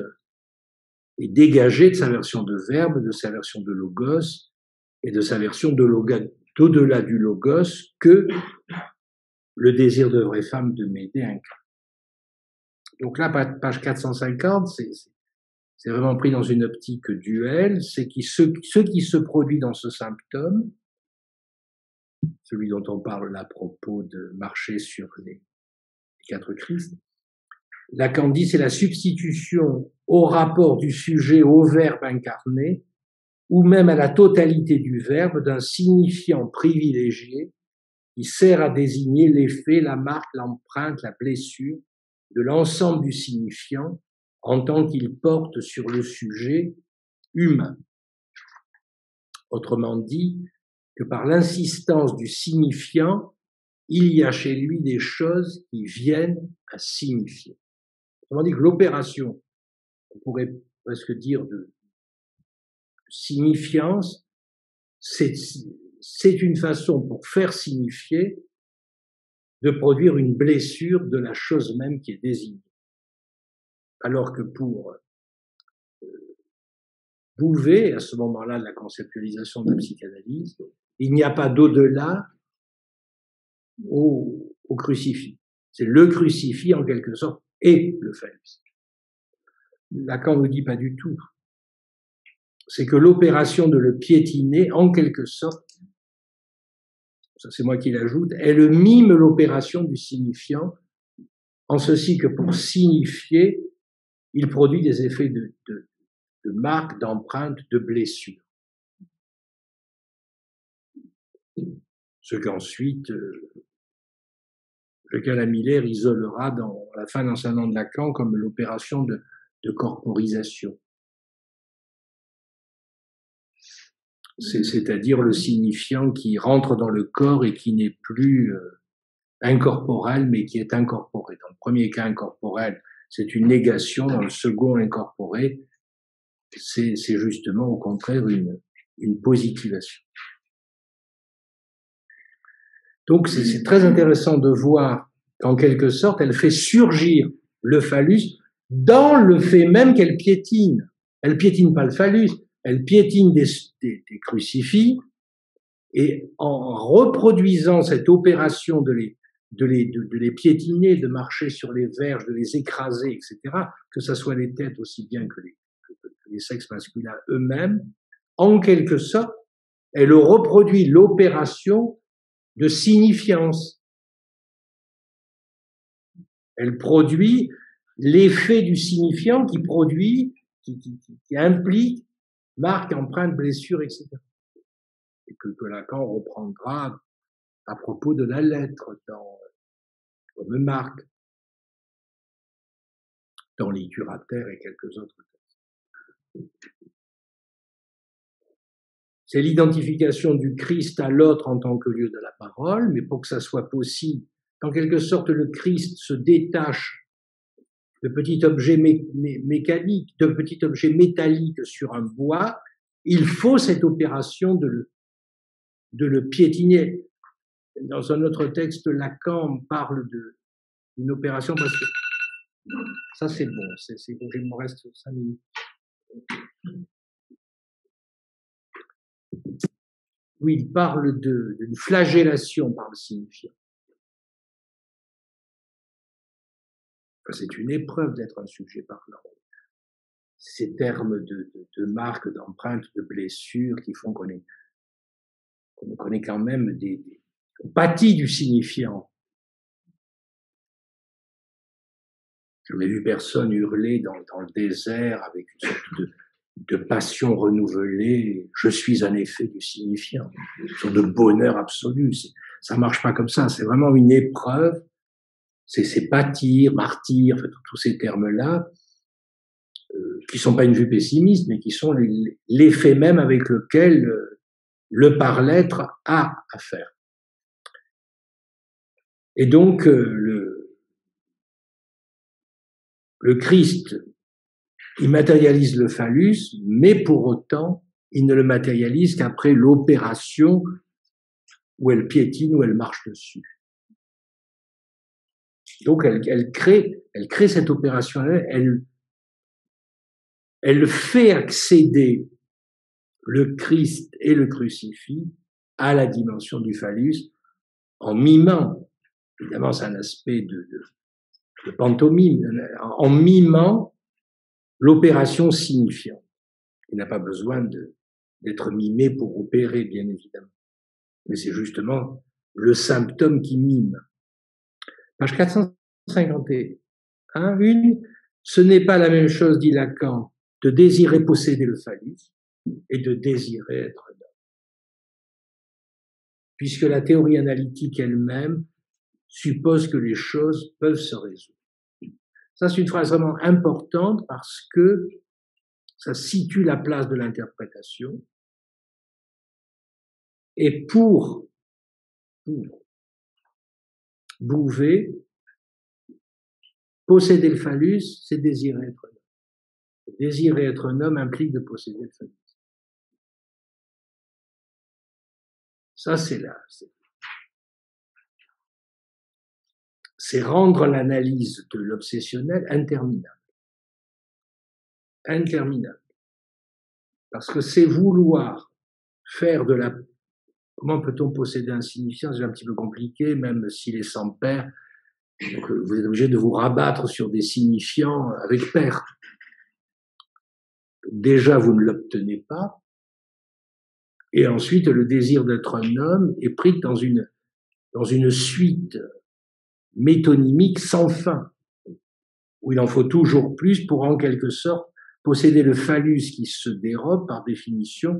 est dégagé de sa version de verbe, de sa version de logos et de sa version d'au-delà du logos que le désir de vraie femme de Médée incarne. Donc là, page 450, c'est vraiment pris dans une optique duel, c'est ce qui se produit dans ce symptôme, celui dont on parle là à propos de marcher sur les 4 Christ. Lacan dit c'est la substitution au rapport du sujet au verbe incarné, ou même à la totalité du verbe d'un signifiant privilégié qui sert à désigner l'effet, la marque, l'empreinte, la blessure de l'ensemble du signifiant en tant qu'il porte sur le sujet humain. Autrement dit, que par l'insistance du signifiant, il y a chez lui des choses qui viennent à signifier. Autrement dit que l'opération, on pourrait presque dire de signifiance, c'est une façon pour faire signifier de produire une blessure de la chose même qui est désignée. Alors que pour Bouvet, à ce moment-là de la conceptualisation de la psychanalyse, il n'y a pas d'au-delà au crucifix. C'est le crucifix, en quelque sorte, et le phallus. Lacan ne dit pas du tout. C'est que l'opération de le piétiner, en quelque sorte, ça c'est moi qui l'ajoute, elle mime l'opération du signifiant, en ceci que pour signifier, il produit des effets de marques, d'empreintes, de blessures. Ce qu'ensuite, Lequel Miller isolera dans la fin d'enseignement de Lacan comme l'opération de corporisation. C'est-à-dire le signifiant qui rentre dans le corps et qui n'est plus incorporel, mais qui est incorporé. Dans le premier cas incorporel, c'est une négation. Dans le second incorporé, c'est justement au contraire une positivation. Donc c'est très intéressant de voir qu'en quelque sorte, elle fait surgir le phallus dans le fait même qu'elle piétine. Elle piétine pas le phallus, elle piétine des crucifix, et en reproduisant cette opération de les piétiner, de marcher sur les verges, de les écraser, etc., que ce soit les têtes aussi bien que les sexes masculins eux-mêmes, en quelque sorte, elle reproduit l'opération de signifiance. Elle produit l'effet du signifiant qui produit, qui implique marque, empreinte, blessure, etc. Et que Lacan reprendra à propos de la lettre comme marque, dans les Curatères et quelques autres textes. C'est l'identification du Christ à l'autre en tant que lieu de la parole, mais pour que ça soit possible, qu'en quelque sorte le Christ se détache de petit objet mécanique, de petit objet métallique sur un bois, il faut cette opération de le piétiner. Dans un autre texte, Lacan parle d'une opération parce que ça c'est bon, il me reste 5 minutes. Où il parle d'une flagellation par le signifiant. C'est une épreuve d'être un sujet parlant. Ces termes de marque, d'empreinte, de blessure qui font qu'on connaît quand même on pâtit du signifiant. Je n'ai vu personne hurler dans le désert avec une sorte de passion renouvelée. Je suis un effet du signifiant, une sorte de bonheur absolu. Ça marche pas comme ça. C'est vraiment une épreuve. C'est pâtir, martyr, enfin, tous ces termes-là, qui sont pas une vue pessimiste, mais qui sont l'effet même avec lequel le par-l'être a à faire. Et donc, le Christ, il matérialise le phallus, mais pour autant, il ne le matérialise qu'après l'opération où elle piétine, où elle marche dessus. Donc, elle crée cette opération, elle fait accéder le Christ et le crucifix à la dimension du phallus en mimant, évidemment c'est un aspect de pantomime, en mimant l'opération signifiante. Il n'a pas besoin d'être mimé pour opérer, bien évidemment. Mais c'est justement le symptôme qui mime. Page 451, ce n'est pas la même chose, dit Lacan, de désirer posséder le phallus et de désirer être homme. Puisque la théorie analytique elle-même suppose que les choses peuvent se résoudre. Ça, c'est une phrase vraiment importante parce que ça situe la place de l'interprétation. Et pour Bouvet, posséder le phallus, c'est désirer être un homme. Désirer être un homme implique de posséder le phallus. Ça, c'est là. C'est rendre l'analyse de l'obsessionnel interminable. Interminable. Parce que c'est vouloir faire de la... Comment peut-on posséder un signifiant? C'est un petit peu compliqué, même s'il est sans pair. Donc, vous êtes obligé de vous rabattre sur des signifiants avec pair. Déjà, vous ne l'obtenez pas. Et ensuite, le désir d'être un homme est pris dans une suite métonymique sans fin, où il en faut toujours plus pour, en quelque sorte, posséder le phallus qui se dérobe par définition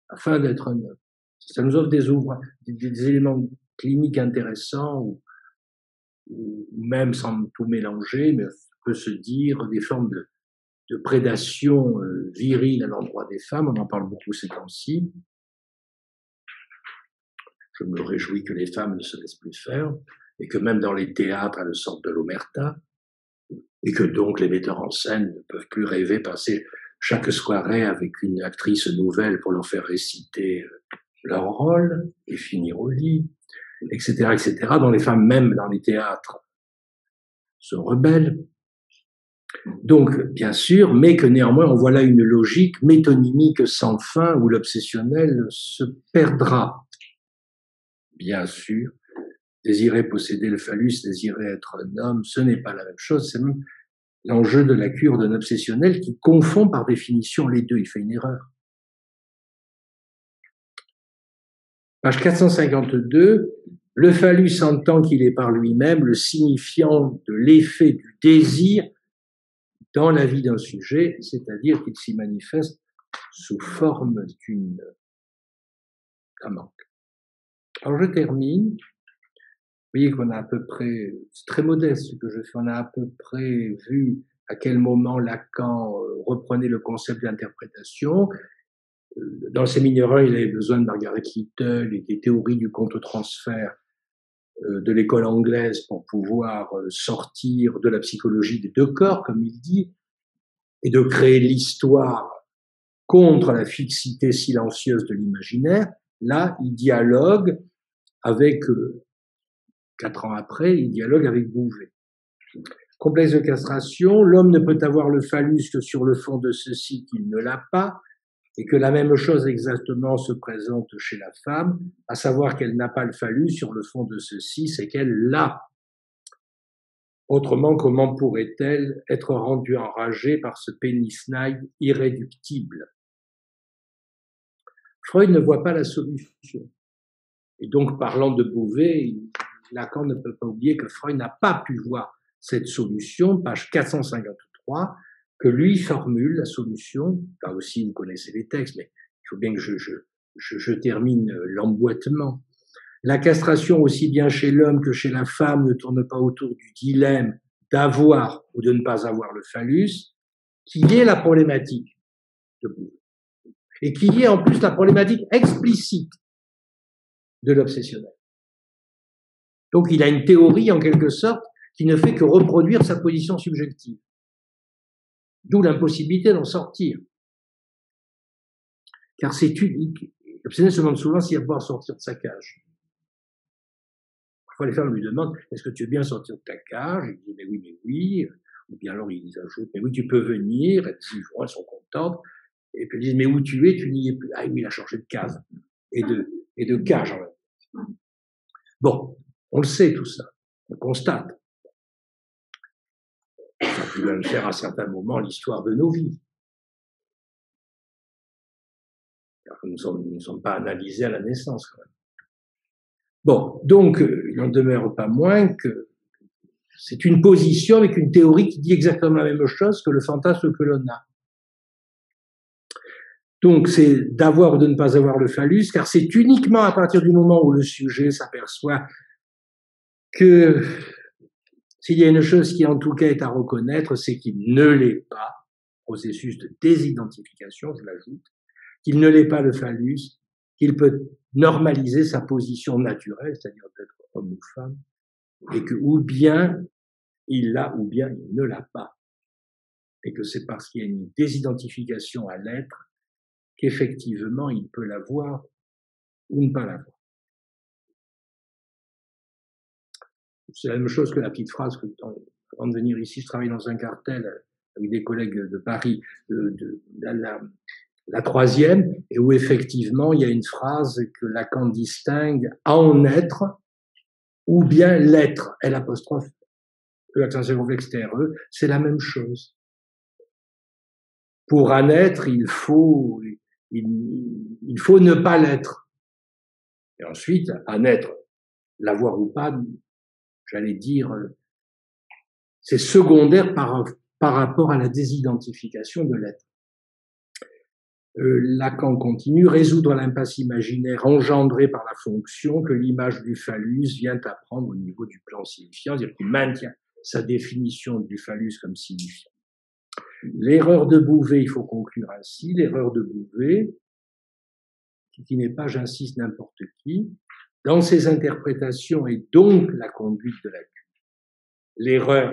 afin d'être un homme. Ça nous offre des éléments cliniques intéressants, ou même sans tout mélanger, mais on peut se dire des formes de prédation virile à l'endroit des femmes, on en parle beaucoup ces temps-ci. Je me réjouis que les femmes ne se laissent plus faire, et que même dans les théâtres, elles sortent de l'omerta, et que donc les metteurs en scène ne peuvent plus rêver passer chaque soirée avec une actrice nouvelle pour leur faire réciter leur rôle et finir au lit, etc., etc., dont les femmes, même dans les théâtres, se rebellent. Donc, bien sûr, mais que néanmoins, on voit là une logique métonymique sans fin où l'obsessionnel se perdra. Bien sûr, désirer posséder le phallus, désirer être un homme, ce n'est pas la même chose, c'est même l'enjeu de la cure d'un obsessionnel qui confond par définition les deux, il fait une erreur. Page 452, le phallus entend qu'il est par lui-même le signifiant de l'effet du désir dans la vie d'un sujet, c'est-à-dire qu'il s'y manifeste sous forme d'un manque. Alors je termine. Vous voyez qu'on a à peu près, c'est très modeste ce que je fais, on a à peu près vu à quel moment Lacan reprenait le concept d'interprétation. Dans le séminaire 1, il avait besoin de Margaret Little et des théories du contre-transfert de l'école anglaise pour pouvoir sortir de la psychologie des deux corps, comme il dit, et de créer l'histoire contre la fixité silencieuse de l'imaginaire. Là, il dialogue avec, 4 ans après, il dialogue avec Bouvet. Complexe de castration, l'homme ne peut avoir le phallus que sur le fond de ceci qu'il ne l'a pas, et que la même chose exactement se présente chez la femme, à savoir qu'elle n'a pas le phallus sur le fond de ceci, c'est qu'elle l'a. Autrement, comment pourrait-elle être rendue enragée par ce pénis-naï irréductible? Freud ne voit pas la solution. Et donc, parlant de Bouvet, Lacan ne peut pas oublier que Freud n'a pas pu voir cette solution, page 453, que lui formule la solution. Là aussi, vous connaissez les textes, mais il faut bien que je termine l'emboîtement. La castration, aussi bien chez l'homme que chez la femme, ne tourne pas autour du dilemme d'avoir ou de ne pas avoir le phallus, qui est la problématique de Bouvet. Et qui est en plus la problématique explicite de l'obsessionnel. Donc il a une théorie, en quelque sorte, qui ne fait que reproduire sa position subjective. D'où l'impossibilité d'en sortir. Car c'est unique. L'obsessionnel se demande souvent s'il va pouvoir sortir de sa cage. Parfois les femmes lui demandent « Est-ce que tu veux bien sortir de ta cage ?» Il dit « Mais oui, Ou bien alors ils ajoutent, mais oui, tu peux venir, elles disent, elles sont contentes, et puis elles disent, mais où tu es, tu n'y es plus. Ah oui, il a changé de case, et de cage en même temps. Bon, on le sait tout ça, on constate. Ça a pu même faire à certains moments l'histoire de nos vies. Car nous ne sommes pas analysés à la naissance, quand même. Bon, donc, il n'en demeure pas moins que c'est une position avec une théorie qui dit exactement la même chose que le fantasme que l'on a. Donc, c'est d'avoir ou de ne pas avoir le phallus, car c'est uniquement à partir du moment où le sujet s'aperçoit que s'il y a une chose qui, en tout cas, est à reconnaître, c'est qu'il ne l'est pas, processus de désidentification, je l'ajoute, qu'il ne l'est pas le phallus, qu'il peut normaliser sa position naturelle, c'est-à-dire d'être homme ou femme, et que ou bien il l'a ou bien il ne l'a pas. Et que c'est parce qu'il y a une désidentification à l'être qu'effectivement il peut l'avoir ou ne pas l'avoir. C'est la même chose que la petite phrase que, avant de venir ici, je travaille dans un cartel avec des collègues de Paris, la troisième, et où effectivement il y a une phrase que Lacan distingue en être ou bien l'être, l'apostrophe, l'accent circonflexe TRE, c'est la même chose. Pour un être, il faut ne pas l'être. Et ensuite, un être, l'avoir ou pas, j'allais dire, c'est secondaire par rapport à la désidentification de l'être. Lacan continue, résoudre l'impasse imaginaire engendrée par la fonction que l'image du phallus vient à prendre au niveau du plan signifiant, c'est-à-dire qu'il maintient sa définition du phallus comme signifiant. L'erreur de Bouvet, il faut conclure ainsi, l'erreur de Bouvet, qui n'est pas, j'insiste, n'importe qui, dans ses interprétations et donc la conduite de la cure. L'erreur,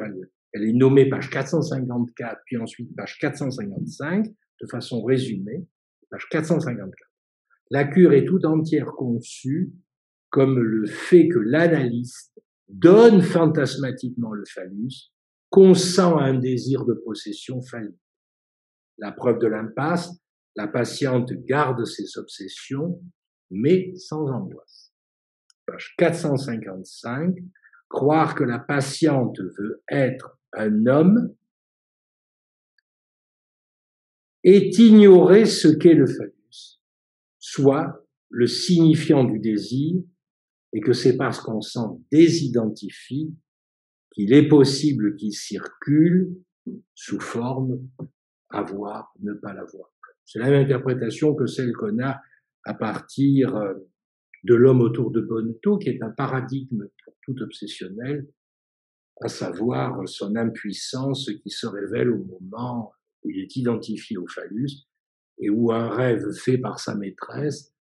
elle est nommée page 454, puis ensuite page 455, de façon résumée, page 454. La cure est tout entière conçue comme le fait que l'analyste donne fantasmatiquement le phallus, consent à un désir de possession phallique. La preuve de l'impasse, la patiente garde ses obsessions, mais sans angoisse. Page 455, croire que la patiente veut être un homme est ignorer ce qu'est le phallus, soit le signifiant du désir, et que c'est parce qu'on s'en désidentifie qu'il est possible qu'il circule sous forme avoir, ne pas l'avoir. C'est la même interprétation que celle qu'on a à partir de l'homme autour de Bonneto, qui est un paradigme pour tout obsessionnel, à savoir son impuissance qui se révèle au moment où il est identifié au phallus et où un rêve fait par sa maîtresse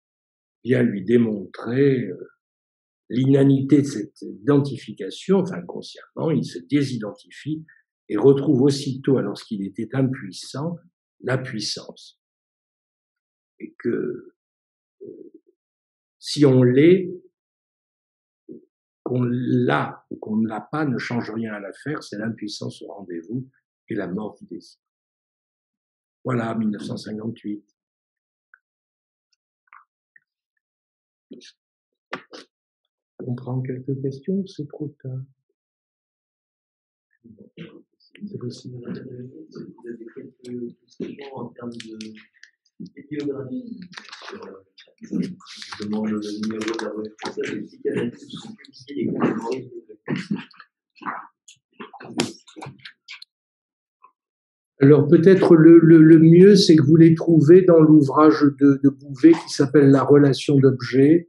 vient lui démontrer l'inanité de cette identification, enfin inconsciemment, il se désidentifie et retrouve aussitôt, alors qu'il était impuissant, la puissance. Et que si on l'est, qu'on l'a ou qu'on ne l'a pas ne change rien à l'affaire, c'est l'impuissance au rendez-vous et la mort du désir. Voilà, 1958. On prend quelques questions, c'est trop tard. C'est possible. Vous avez quelques questions en termes de bibliographie sur je demande le numéro de la revue française, les psychanalystes qui sont publiés les catégories de. Alors peut-être le mieux, c'est que vous les trouvez dans l'ouvrage de Bouvet qui s'appelle La relation d'objet.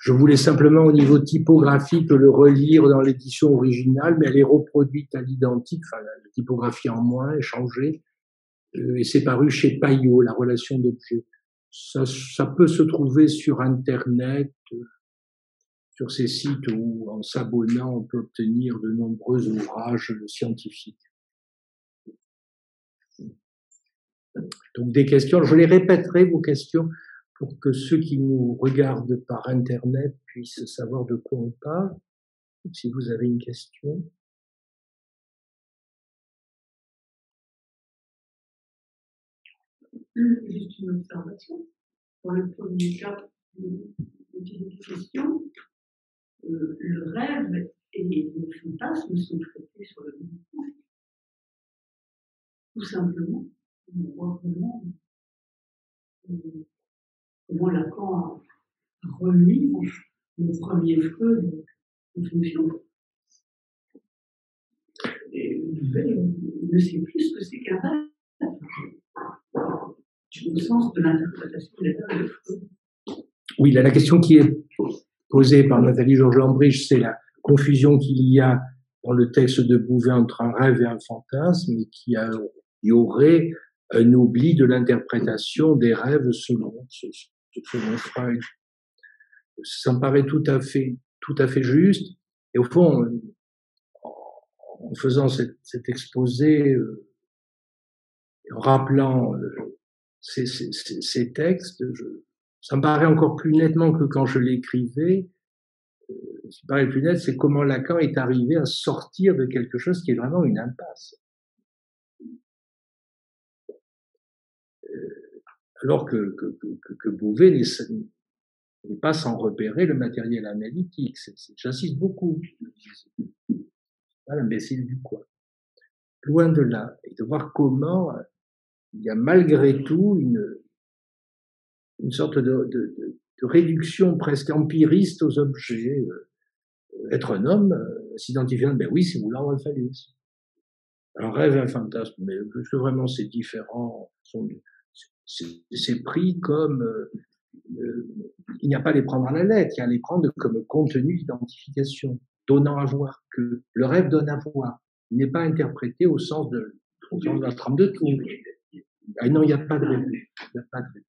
Je voulais simplement au niveau typographique le relire dans l'édition originale, mais elle est reproduite à l'identique, enfin la typographie en moins est changée, et c'est paru chez Payot, La relation d'objet. Ça peut se trouver sur Internet, sur ces sites où, en s'abonnant, on peut obtenir de nombreux ouvrages scientifiques. Donc des questions, je les répéterai vos questions pour que ceux qui nous regardent par Internet puissent savoir de quoi on parle. Si vous avez une question. Juste une observation. Dans le premier cas de question, le rêve et le fantasme sont traités sur le même point. Tout simplement, on voit comment Lacan a remis le premier feu de fonction. Et il ne sait plus ce que c'est qu'un rêve. Au sens de l'interprétation des rêves. Oui, là, la question qui est posée par Nathalie Georges-Lambrich, c'est la confusion qu'il y a dans le texte de Bouvet entre un rêve et un fantasme, et qu'il y aurait un oubli de l'interprétation des rêves selon Freud. Ça me paraît tout à fait juste. Et au fond, en faisant cet exposé, en rappelant ces textes, ça me paraît encore plus nettement que quand je l'écrivais. Ce qui me paraît plus net, c'est comment Lacan est arrivé à sortir de quelque chose qui est vraiment une impasse. Alors que Bouvet n'est pas sans repérer le matériel analytique. J'insiste beaucoup. Pas l'imbécile du coin. Loin de là. Et de voir comment il y a malgré tout une sorte de réduction presque empiriste aux objets. Être un homme, s'identifiant, ben oui, c'est vouloir le phallus. Un rêve, un fantasme, mais est-ce que vraiment c'est différent? C'est pris comme il n'y a pas à les prendre à la lettre, il y a à les prendre comme contenu d'identification, donnant à voir, que le rêve donne à voir. Il n'est pas interprété au sens de la trame de tout. Ah non, il n'y a pas de rébut. Il n'y a pas de rébut.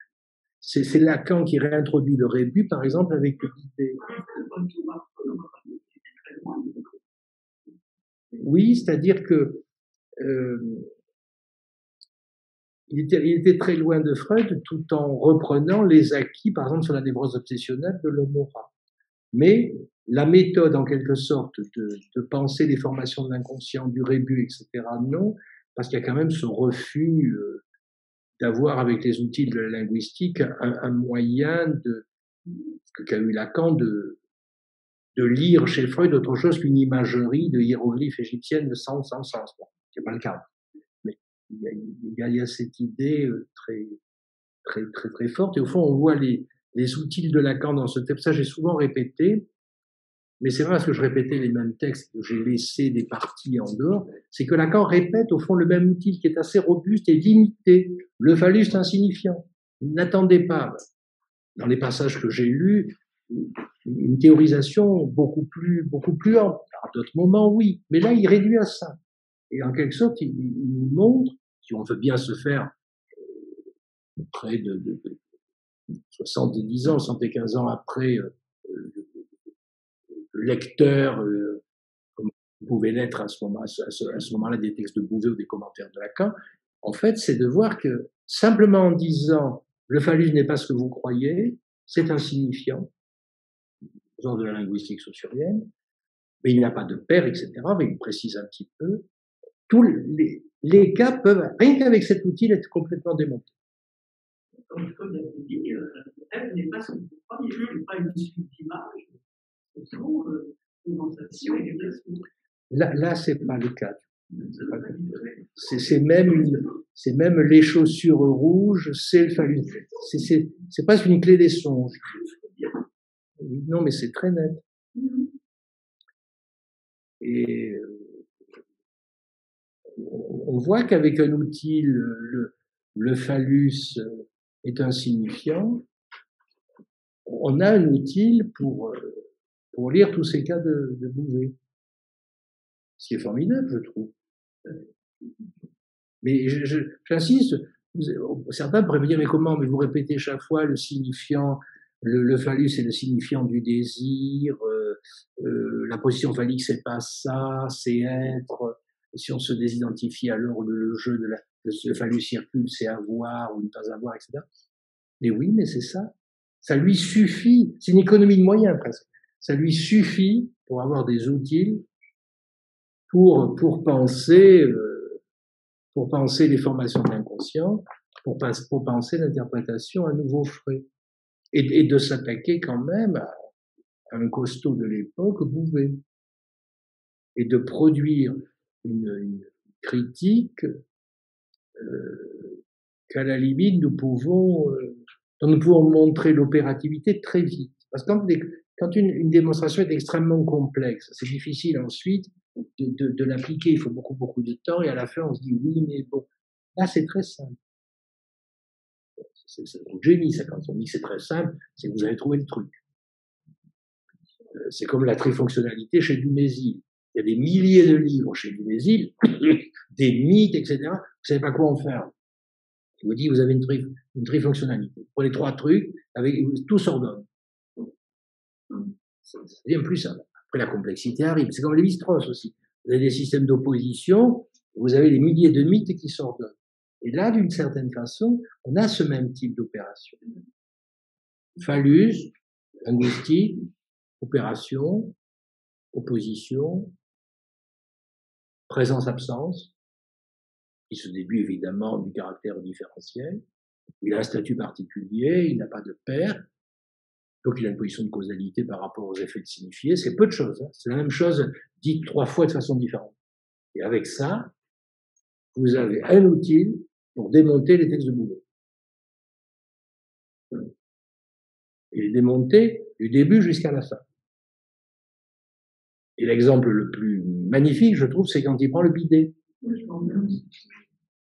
C'est Lacan qui réintroduit le rébut, par exemple, avec l'idée. Oui, c'est-à-dire que il était très loin de Freud, tout en reprenant les acquis, par exemple, sur la névrose obsessionnelle de l'Homora. Mais la méthode, en quelque sorte, de penser les formations de l'inconscient, du rébut, etc., non, parce qu'il y a quand même ce refus d'avoir, avec les outils de la linguistique, un moyen qu'a eu Lacan de lire chez Freud autre chose qu'une imagerie de hiéroglyphes égyptiennes sans sens. Bon, c'est pas le cas. Mais il y a cette idée très forte. Et au fond, on voit les outils de Lacan dans ce texte. Ça, j'ai souvent répété. Mais c'est vrai parce que je répétais les mêmes textes, que j'ai laissé des parties en dehors. C'est que Lacan répète, au fond, le même outil qui est assez robuste et limité. Le phallus est insignifiant. N'attendez pas, dans les passages que j'ai lus, une théorisation beaucoup plus ample. À d'autres moments, oui. Mais là, il réduit à ça. Et en quelque sorte, il nous montre, si on veut bien se faire près de 70 ans, 75 ans après, le lecteur, comme pouvait l'être à ce moment-là des textes de Bouvet ou des commentaires de Lacan, en fait, c'est de voir que simplement en disant le phallus n'est pas ce que vous croyez, c'est insignifiant, au sens de la linguistique saussurienne, mais il n'a pas de père, etc. Mais il précise un petit peu. Tous les cas peuvent, rien qu'avec cet outil, être complètement démontés. Comme l'a dit, le rêve n'est pas ce que vous croyez, il n'est pas une suite d'images, ce sont condensation et déplacement. Là, c'est pas le cas. C'est même les chaussures rouges, c'est le phallus. C'est pas une clé des songes. Non, mais c'est très net. Et on voit qu'avec un outil, le phallus est insignifiant. On a un outil pour lire tous ces cas de Bouvet. Ce qui est formidable, je trouve. Mais j'insiste, certains pourraient me dire, mais comment? Mais vous répétez chaque fois le signifiant, le phallus c'est le signifiant du désir, la position phallique c'est pas ça, c'est être. Si on se désidentifie, alors le jeu de le phallus circule, c'est avoir ou ne pas avoir, etc. Mais oui, mais c'est ça. Ça lui suffit. C'est une économie de moyens presque. Ça lui suffit pour avoir des outils pour penser les formations de l'inconscient pour penser l'interprétation à nouveau frais. Et de s'attaquer quand même à un costaud de l'époque, Bouvet. Et de produire une critique qu'à la limite dont nous pouvons montrer l'opérativité très vite. Parce que quand une démonstration est extrêmement complexe, c'est difficile ensuite de l'appliquer, il faut beaucoup de temps, et à la fin on se dit oui, mais bon, là c'est très simple. C'est le génie, ça, quand on dit que c'est très simple, c'est que vous avez trouvé le truc. C'est comme la trifonctionnalité chez Dumézil. Il y a des milliers de livres chez Dumézil, des mythes, etc. Vous ne savez pas quoi en faire. Il vous dit, vous avez une trifonctionnalité. Vous prenez 3 trucs, tout s'ordonne. Ça devient plus simple. Après, la complexité arrive. C'est comme Lévi-Strauss aussi. Vous avez des systèmes d'opposition, vous avez des milliers de mythes qui s'ordonnent. Et là, d'une certaine façon, on a ce même type d'opération. Phallus, linguistique, opération, opposition, présence-absence, qui se déduit évidemment du caractère différentiel. Il a un statut particulier, il n'a pas de pair, donc il a une position de causalité par rapport aux effets de signifiés. C'est peu de choses, hein. C'est la même chose dite 3 fois de façon différente. Et avec ça, vous avez un outil pour démonter les textes de Bouvet. Et les démonter du début jusqu'à la fin. Et l'exemple le plus magnifique, je trouve, c'est quand il prend le bidet.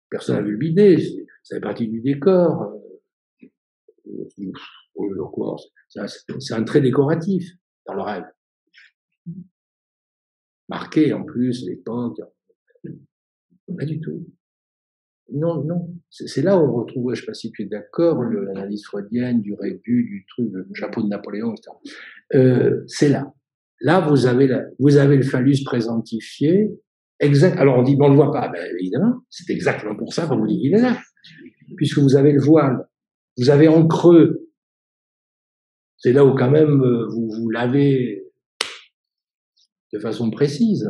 Personne n'a vu le bidet, ça fait partie du décor. C'est un trait décoratif dans le rêve. Marqué en plus l'époque. Pas du tout. Non. C'est là où on retrouve, je ne sais pas si tu es d'accord, l'analyse freudienne du rébut, du truc, le chapeau de Napoléon, etc. C'est là. Là, vous avez le phallus présentifié. Exact. Alors on dit, bon, on le voit pas. Ben, évidemment, c'est exactement pour ça qu'on vous dit qu'il est là. Puisque vous avez le voile. Vous avez en creux. C'est là où quand même vous l'avez de façon précise.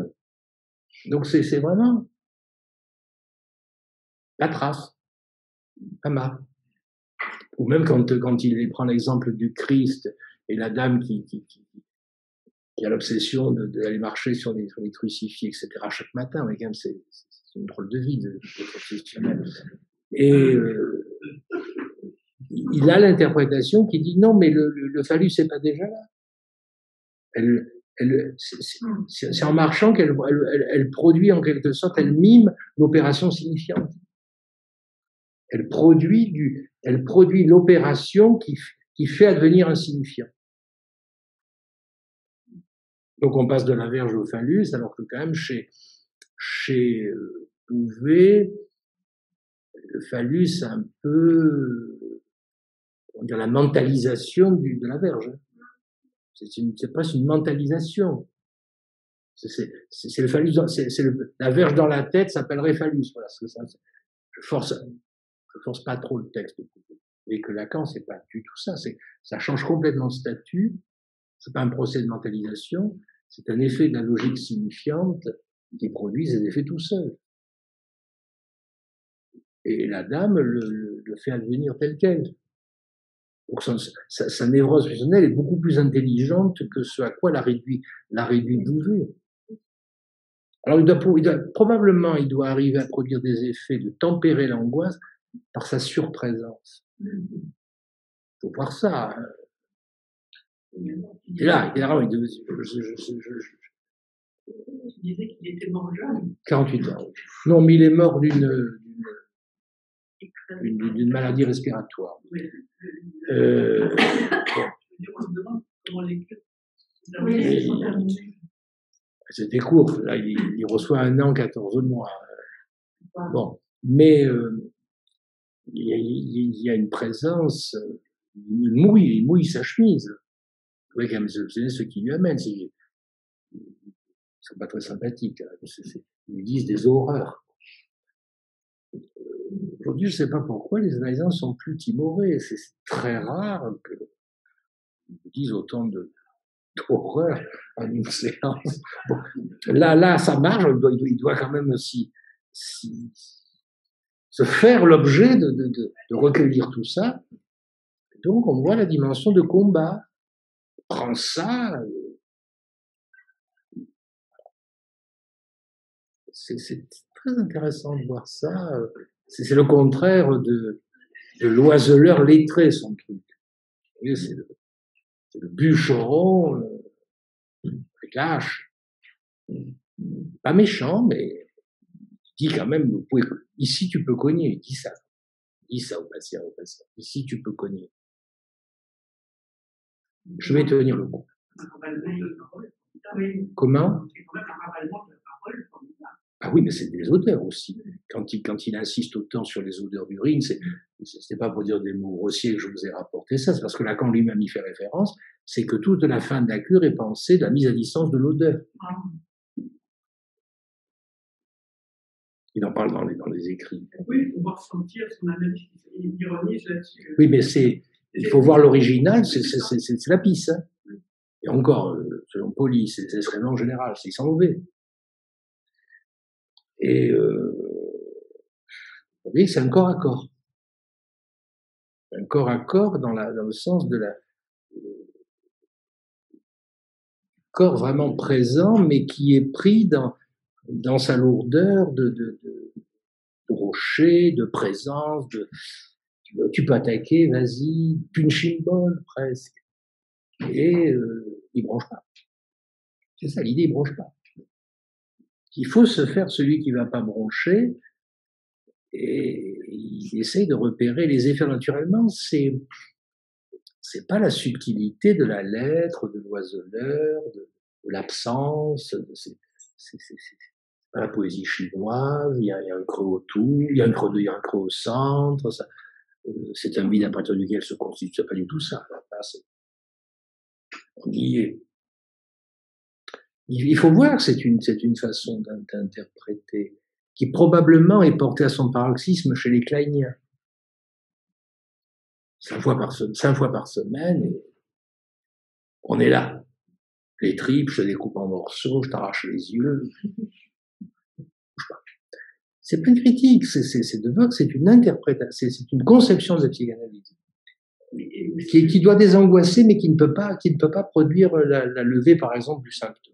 Donc c'est vraiment la trace. La marque. Ou même quand il prend l'exemple du Christ et la dame qui a l'obsession d'aller marcher sur les crucifix, etc., chaque matin, mais quand même, c'est une drôle de vie d'être obsessionnel. Et il a l'interprétation qui dit non, mais le phallus, c'est pas déjà là. C'est en marchant qu'elle produit en quelque sorte, elle mime l'opération signifiante. Elle produit l'opération qui fait advenir un signifiant. Donc on passe de la verge au phallus, alors que quand même chez Bouvet, le phallus c'est un peu la mentalisation de la verge. C'est presque une mentalisation. C'est le phallus, la verge dans la tête s'appellerait phallus. Voilà, je force pas trop le texte. Et que Lacan, c'est pas du tout ça. Ça change complètement de statut. C'est pas un procès de mentalisation. C'est un effet de la logique signifiante qui produit des effets tout seul. Et la dame le fait advenir tel quel. Donc sa névrose fusionnelle est beaucoup plus intelligente que ce à quoi la réduit Bouvet. Alors probablement il doit arriver à produire des effets de tempérer l'angoisse par sa surprésence. Il faut voir ça. Et là, il disais qu'il était mort jeune. 48 ans. Non, mais il est mort d'une maladie respiratoire. C'était court. Là, il reçoit 1 an, 14 mois. Bon, mais il y a une présence. Il mouille sa chemise. Vous voyez quand même ce qui lui amène. Ils sont pas très sympathiques. Ils lui disent des horreurs. Aujourd'hui, je ne sais pas pourquoi les analysants sont plus timorés. C'est très rare qu'ils disent autant d'horreur en une séance. Bon, là, ça marche. Il doit quand même s'y se faire l'objet de recueillir tout ça. Donc, on voit la dimension de combat. Prends ça. C'est très intéressant de voir ça. C'est le contraire de l'oiseleur lettré, son truc. C'est le bûcheron avec la hache. Pas méchant, mais il dit quand même, ici tu peux cogner, il dit ça. Il dit ça au patient. Ici tu peux cogner. Je vais tenir le coup. Comment? Ah oui, mais c'est des odeurs aussi. Quand il insiste autant sur les odeurs d'urine, c'est pas pour dire des mots grossiers que je vous ai rapporté ça, c'est parce que Lacan lui-même y fait référence, c'est que toute la fin de la cure est pensée de la mise à distance de l'odeur. Il en parle dans les écrits. Oui, il faut voir sentir son analyse, il ironise là-dessus. Oui, mais il faut voir l'original, c'est la pisse. Hein. Et encore, selon Pauli, c'est vraiment en général, c'est sans mauvais. Et vous voyez que c'est un corps à corps. Un corps à corps dans le sens de corps vraiment présent, mais qui est pris dans sa lourdeur de rocher, de présence, tu peux attaquer, vas-y, punching ball presque. Et il bronche pas. C'est ça l'idée, il bronche pas. Il faut se faire celui qui va pas broncher, et il essaye de repérer les effets naturellement. C'est pas la subtilité de la lettre, de l'oiseleur, de l'absence. C'est pas la poésie chinoise. Il y a un creux autour, il y a un creux au centre. C'est un vide à partir duquel se constitue. C'est pas du tout ça. On y est. Il faut voir que c'est une façon d'interpréter qui probablement est portée à son paroxysme chez les kleiniens. 5 fois par semaine, et on est là. Les tripes, je te découpe en morceaux, je t'arrache les yeux. C'est pas une critique, c'est de voir que c'est une interprétation, c'est une conception de la psychanalyse qui doit désangoisser, mais qui ne peut pas produire la levée, par exemple, du symptôme.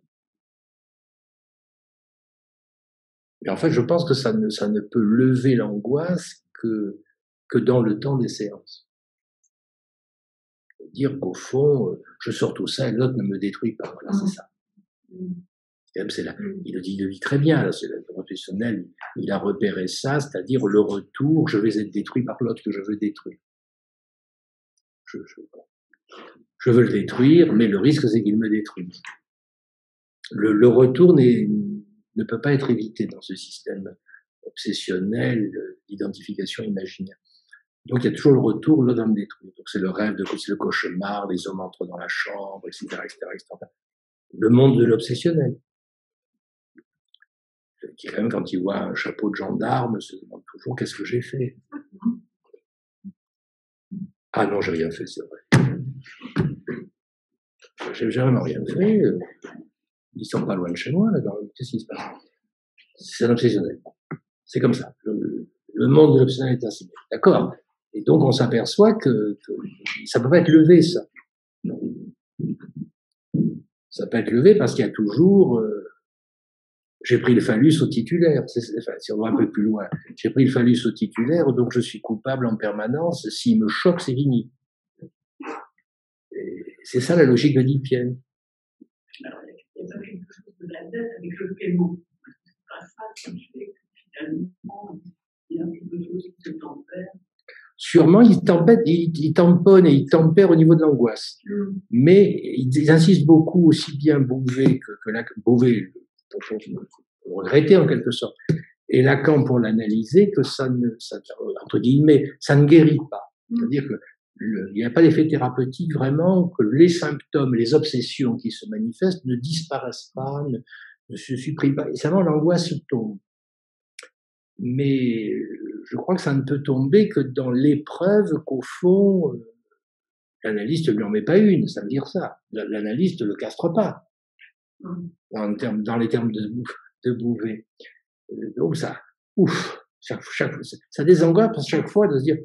Et en fait, je pense que ça ne peut lever l'angoisse que dans le temps des séances. Dire qu'au fond, je sors tout ça et l'autre ne me détruit pas. Voilà, c'est ça. Il le dit très bien, là, c'est le professionnel, il a repéré ça, c'est-à-dire le retour, je vais être détruit par l'autre que je veux détruire. Je veux le détruire, mais le risque, c'est qu'il me détruise. Le retour ne peut pas être évité dans ce système obsessionnel d'identification imaginaire. Donc il y a toujours le retour, l'autre va me détruire. Donc c'est le rêve, c'est le cauchemar, les hommes entrent dans la chambre, etc., etc. Le monde de l'obsessionnel. Qui quand même, quand il voit un chapeau de gendarme, se demande toujours qu'est-ce que j'ai fait. Ah non, j'ai rien fait, c'est vrai. J'ai vraiment rien fait. Ils sont pas loin de chez moi, là, qu'est-ce qui se passe? C'est un obsessionnel. C'est comme ça. Le monde de l'obsessionnel est ainsi. D'accord? Et donc, on s'aperçoit que ça peut pas être levé, ça. Ça peut être levé parce qu'il y a toujours, j'ai pris le phallus au titulaire. Enfin, si on va un peu plus loin, j'ai pris le phallus au titulaire, donc je suis coupable en permanence. S'il me choque, c'est fini. C'est ça la logique de Dipienne. Alors, il y a pas quelque chose de la dette avec le paiement. C'est pas ça qui fait que finalement, il y a quelque chose qui se tempère. Sûrement, il tamponne et il tempère au niveau de l'angoisse. Mais ils insistent beaucoup, aussi bien Bouvet que Bouvet, pour le regretter en quelque sorte, et Lacan pour l'analyser, que entre guillemets, ça ne guérit pas. C'est-à-dire que il n'y a pas d'effet thérapeutique vraiment, que les symptômes, les obsessions qui se manifestent ne disparaissent pas, ne se suppriment pas. Et seulement l'angoisse tombe. Mais je crois que ça ne peut tomber que dans l'épreuve qu'au fond, l'analyste ne lui en met pas une, ça veut dire ça. L'analyste ne le castre pas, dans les termes de Bouvet. Donc ça, ouf, Ça désangoisse chaque fois de se dire,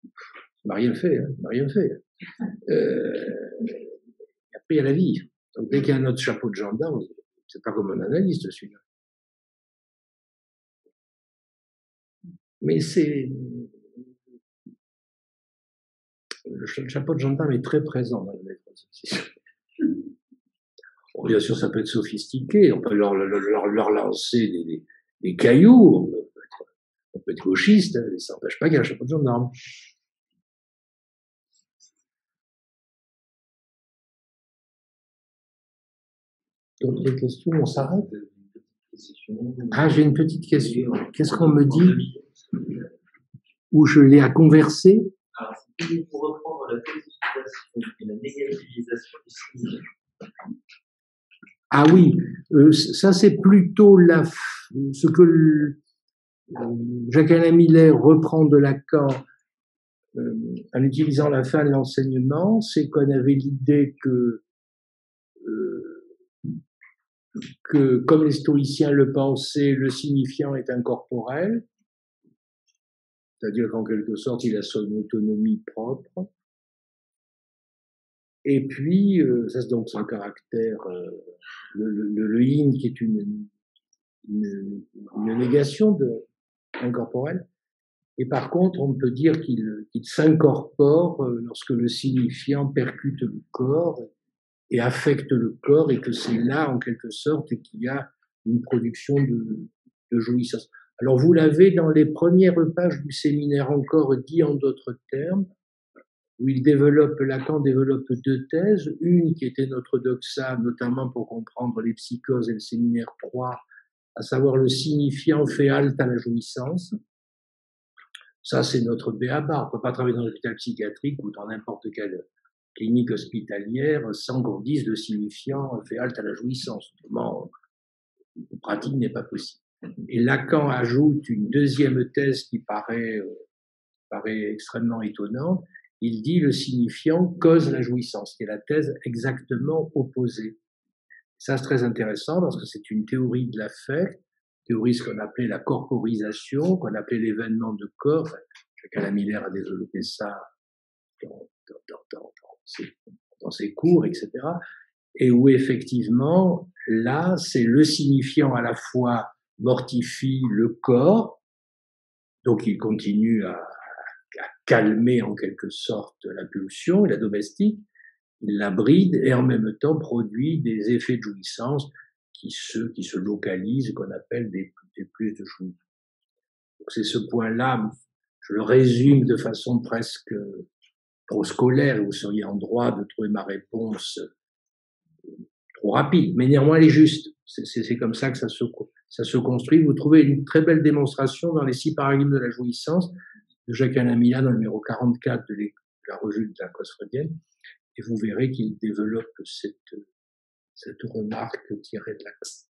il m'a rien fait, hein, il m'a rien fait. Après, il y a la vie. Donc, dès qu'il y a un autre chapeau de gendarme, c'est pas comme un analyste, celui-là. Mais le chapeau de gendarme est très présent dans la lettre d'exercice. Bon, bien sûr, ça peut être sophistiqué. On peut leur lancer des cailloux. On peut être gauchiste, mais ça n'empêche pas qu'il y ait un chapeau de gendarme. D'autres questions? On s'arrête? Ah, j'ai une petite question. Qu'est-ce qu'on me dit? Où je l'ai à converser? Alors, c'est pour reprendre la positivation et la négativisation du signifiant. Ah oui, ça c'est plutôt ce que Jacques-Alain Miller reprend de Lacan en utilisant la fin de l'enseignement, c'est qu'on avait l'idée que comme les stoïciens le pensaient, le signifiant est incorporel, c'est-à-dire qu'en quelque sorte il a son autonomie propre. Et puis, ça c'est donc son caractère, le yin qui est une négation incorporelle. Et par contre, on peut dire qu'il s'incorpore lorsque le signifiant percute le corps et affecte le corps, et que c'est là, en quelque sorte, qu'il y a une production de jouissance. Alors, vous l'avez dans les premières pages du séminaire encore dit en d'autres termes, où Lacan développe deux thèses, une qui était notre doxa, notamment pour comprendre les psychoses, et le séminaire 3, à savoir le signifiant fait halte à la jouissance. Ça, c'est notre b.a.-ba. On ne peut pas travailler dans l'hôpital psychiatrique ou dans n'importe quelle clinique hospitalière sans qu'on dise le signifiant fait halte à la jouissance. Autrement, la pratique n'est pas possible. Et Lacan ajoute une deuxième thèse qui paraît extrêmement étonnante. Il dit le signifiant cause la jouissance, qui est la thèse exactement opposée. Ça, c'est très intéressant parce que c'est une théorie de l'affect, théorie ce qu'on appelait la corporisation, qu'on appelait l'événement de corps. Jacques-Alain Miller a développé ça dans ses cours, etc. Et où effectivement, là, c'est le signifiant à la fois mortifie le corps, donc il continue à calmer en quelque sorte la pulsion, la domestique, il la bride et en même temps produit des effets de jouissance qui se localisent, qu'on appelle des plus de jouissance. Donc c'est ce point-là, je le résume de façon presque trop scolaire, et vous seriez en droit de trouver ma réponse trop rapide, mais néanmoins elle est juste. C'est comme ça que ça se construit. Vous trouvez une très belle démonstration dans les 6 paradigmes de la jouissance de Jacques-Alain Miller dans le numéro 44 de la revue de la cause freudienne, et vous verrez qu'il développe cette remarque tirée de Lacan.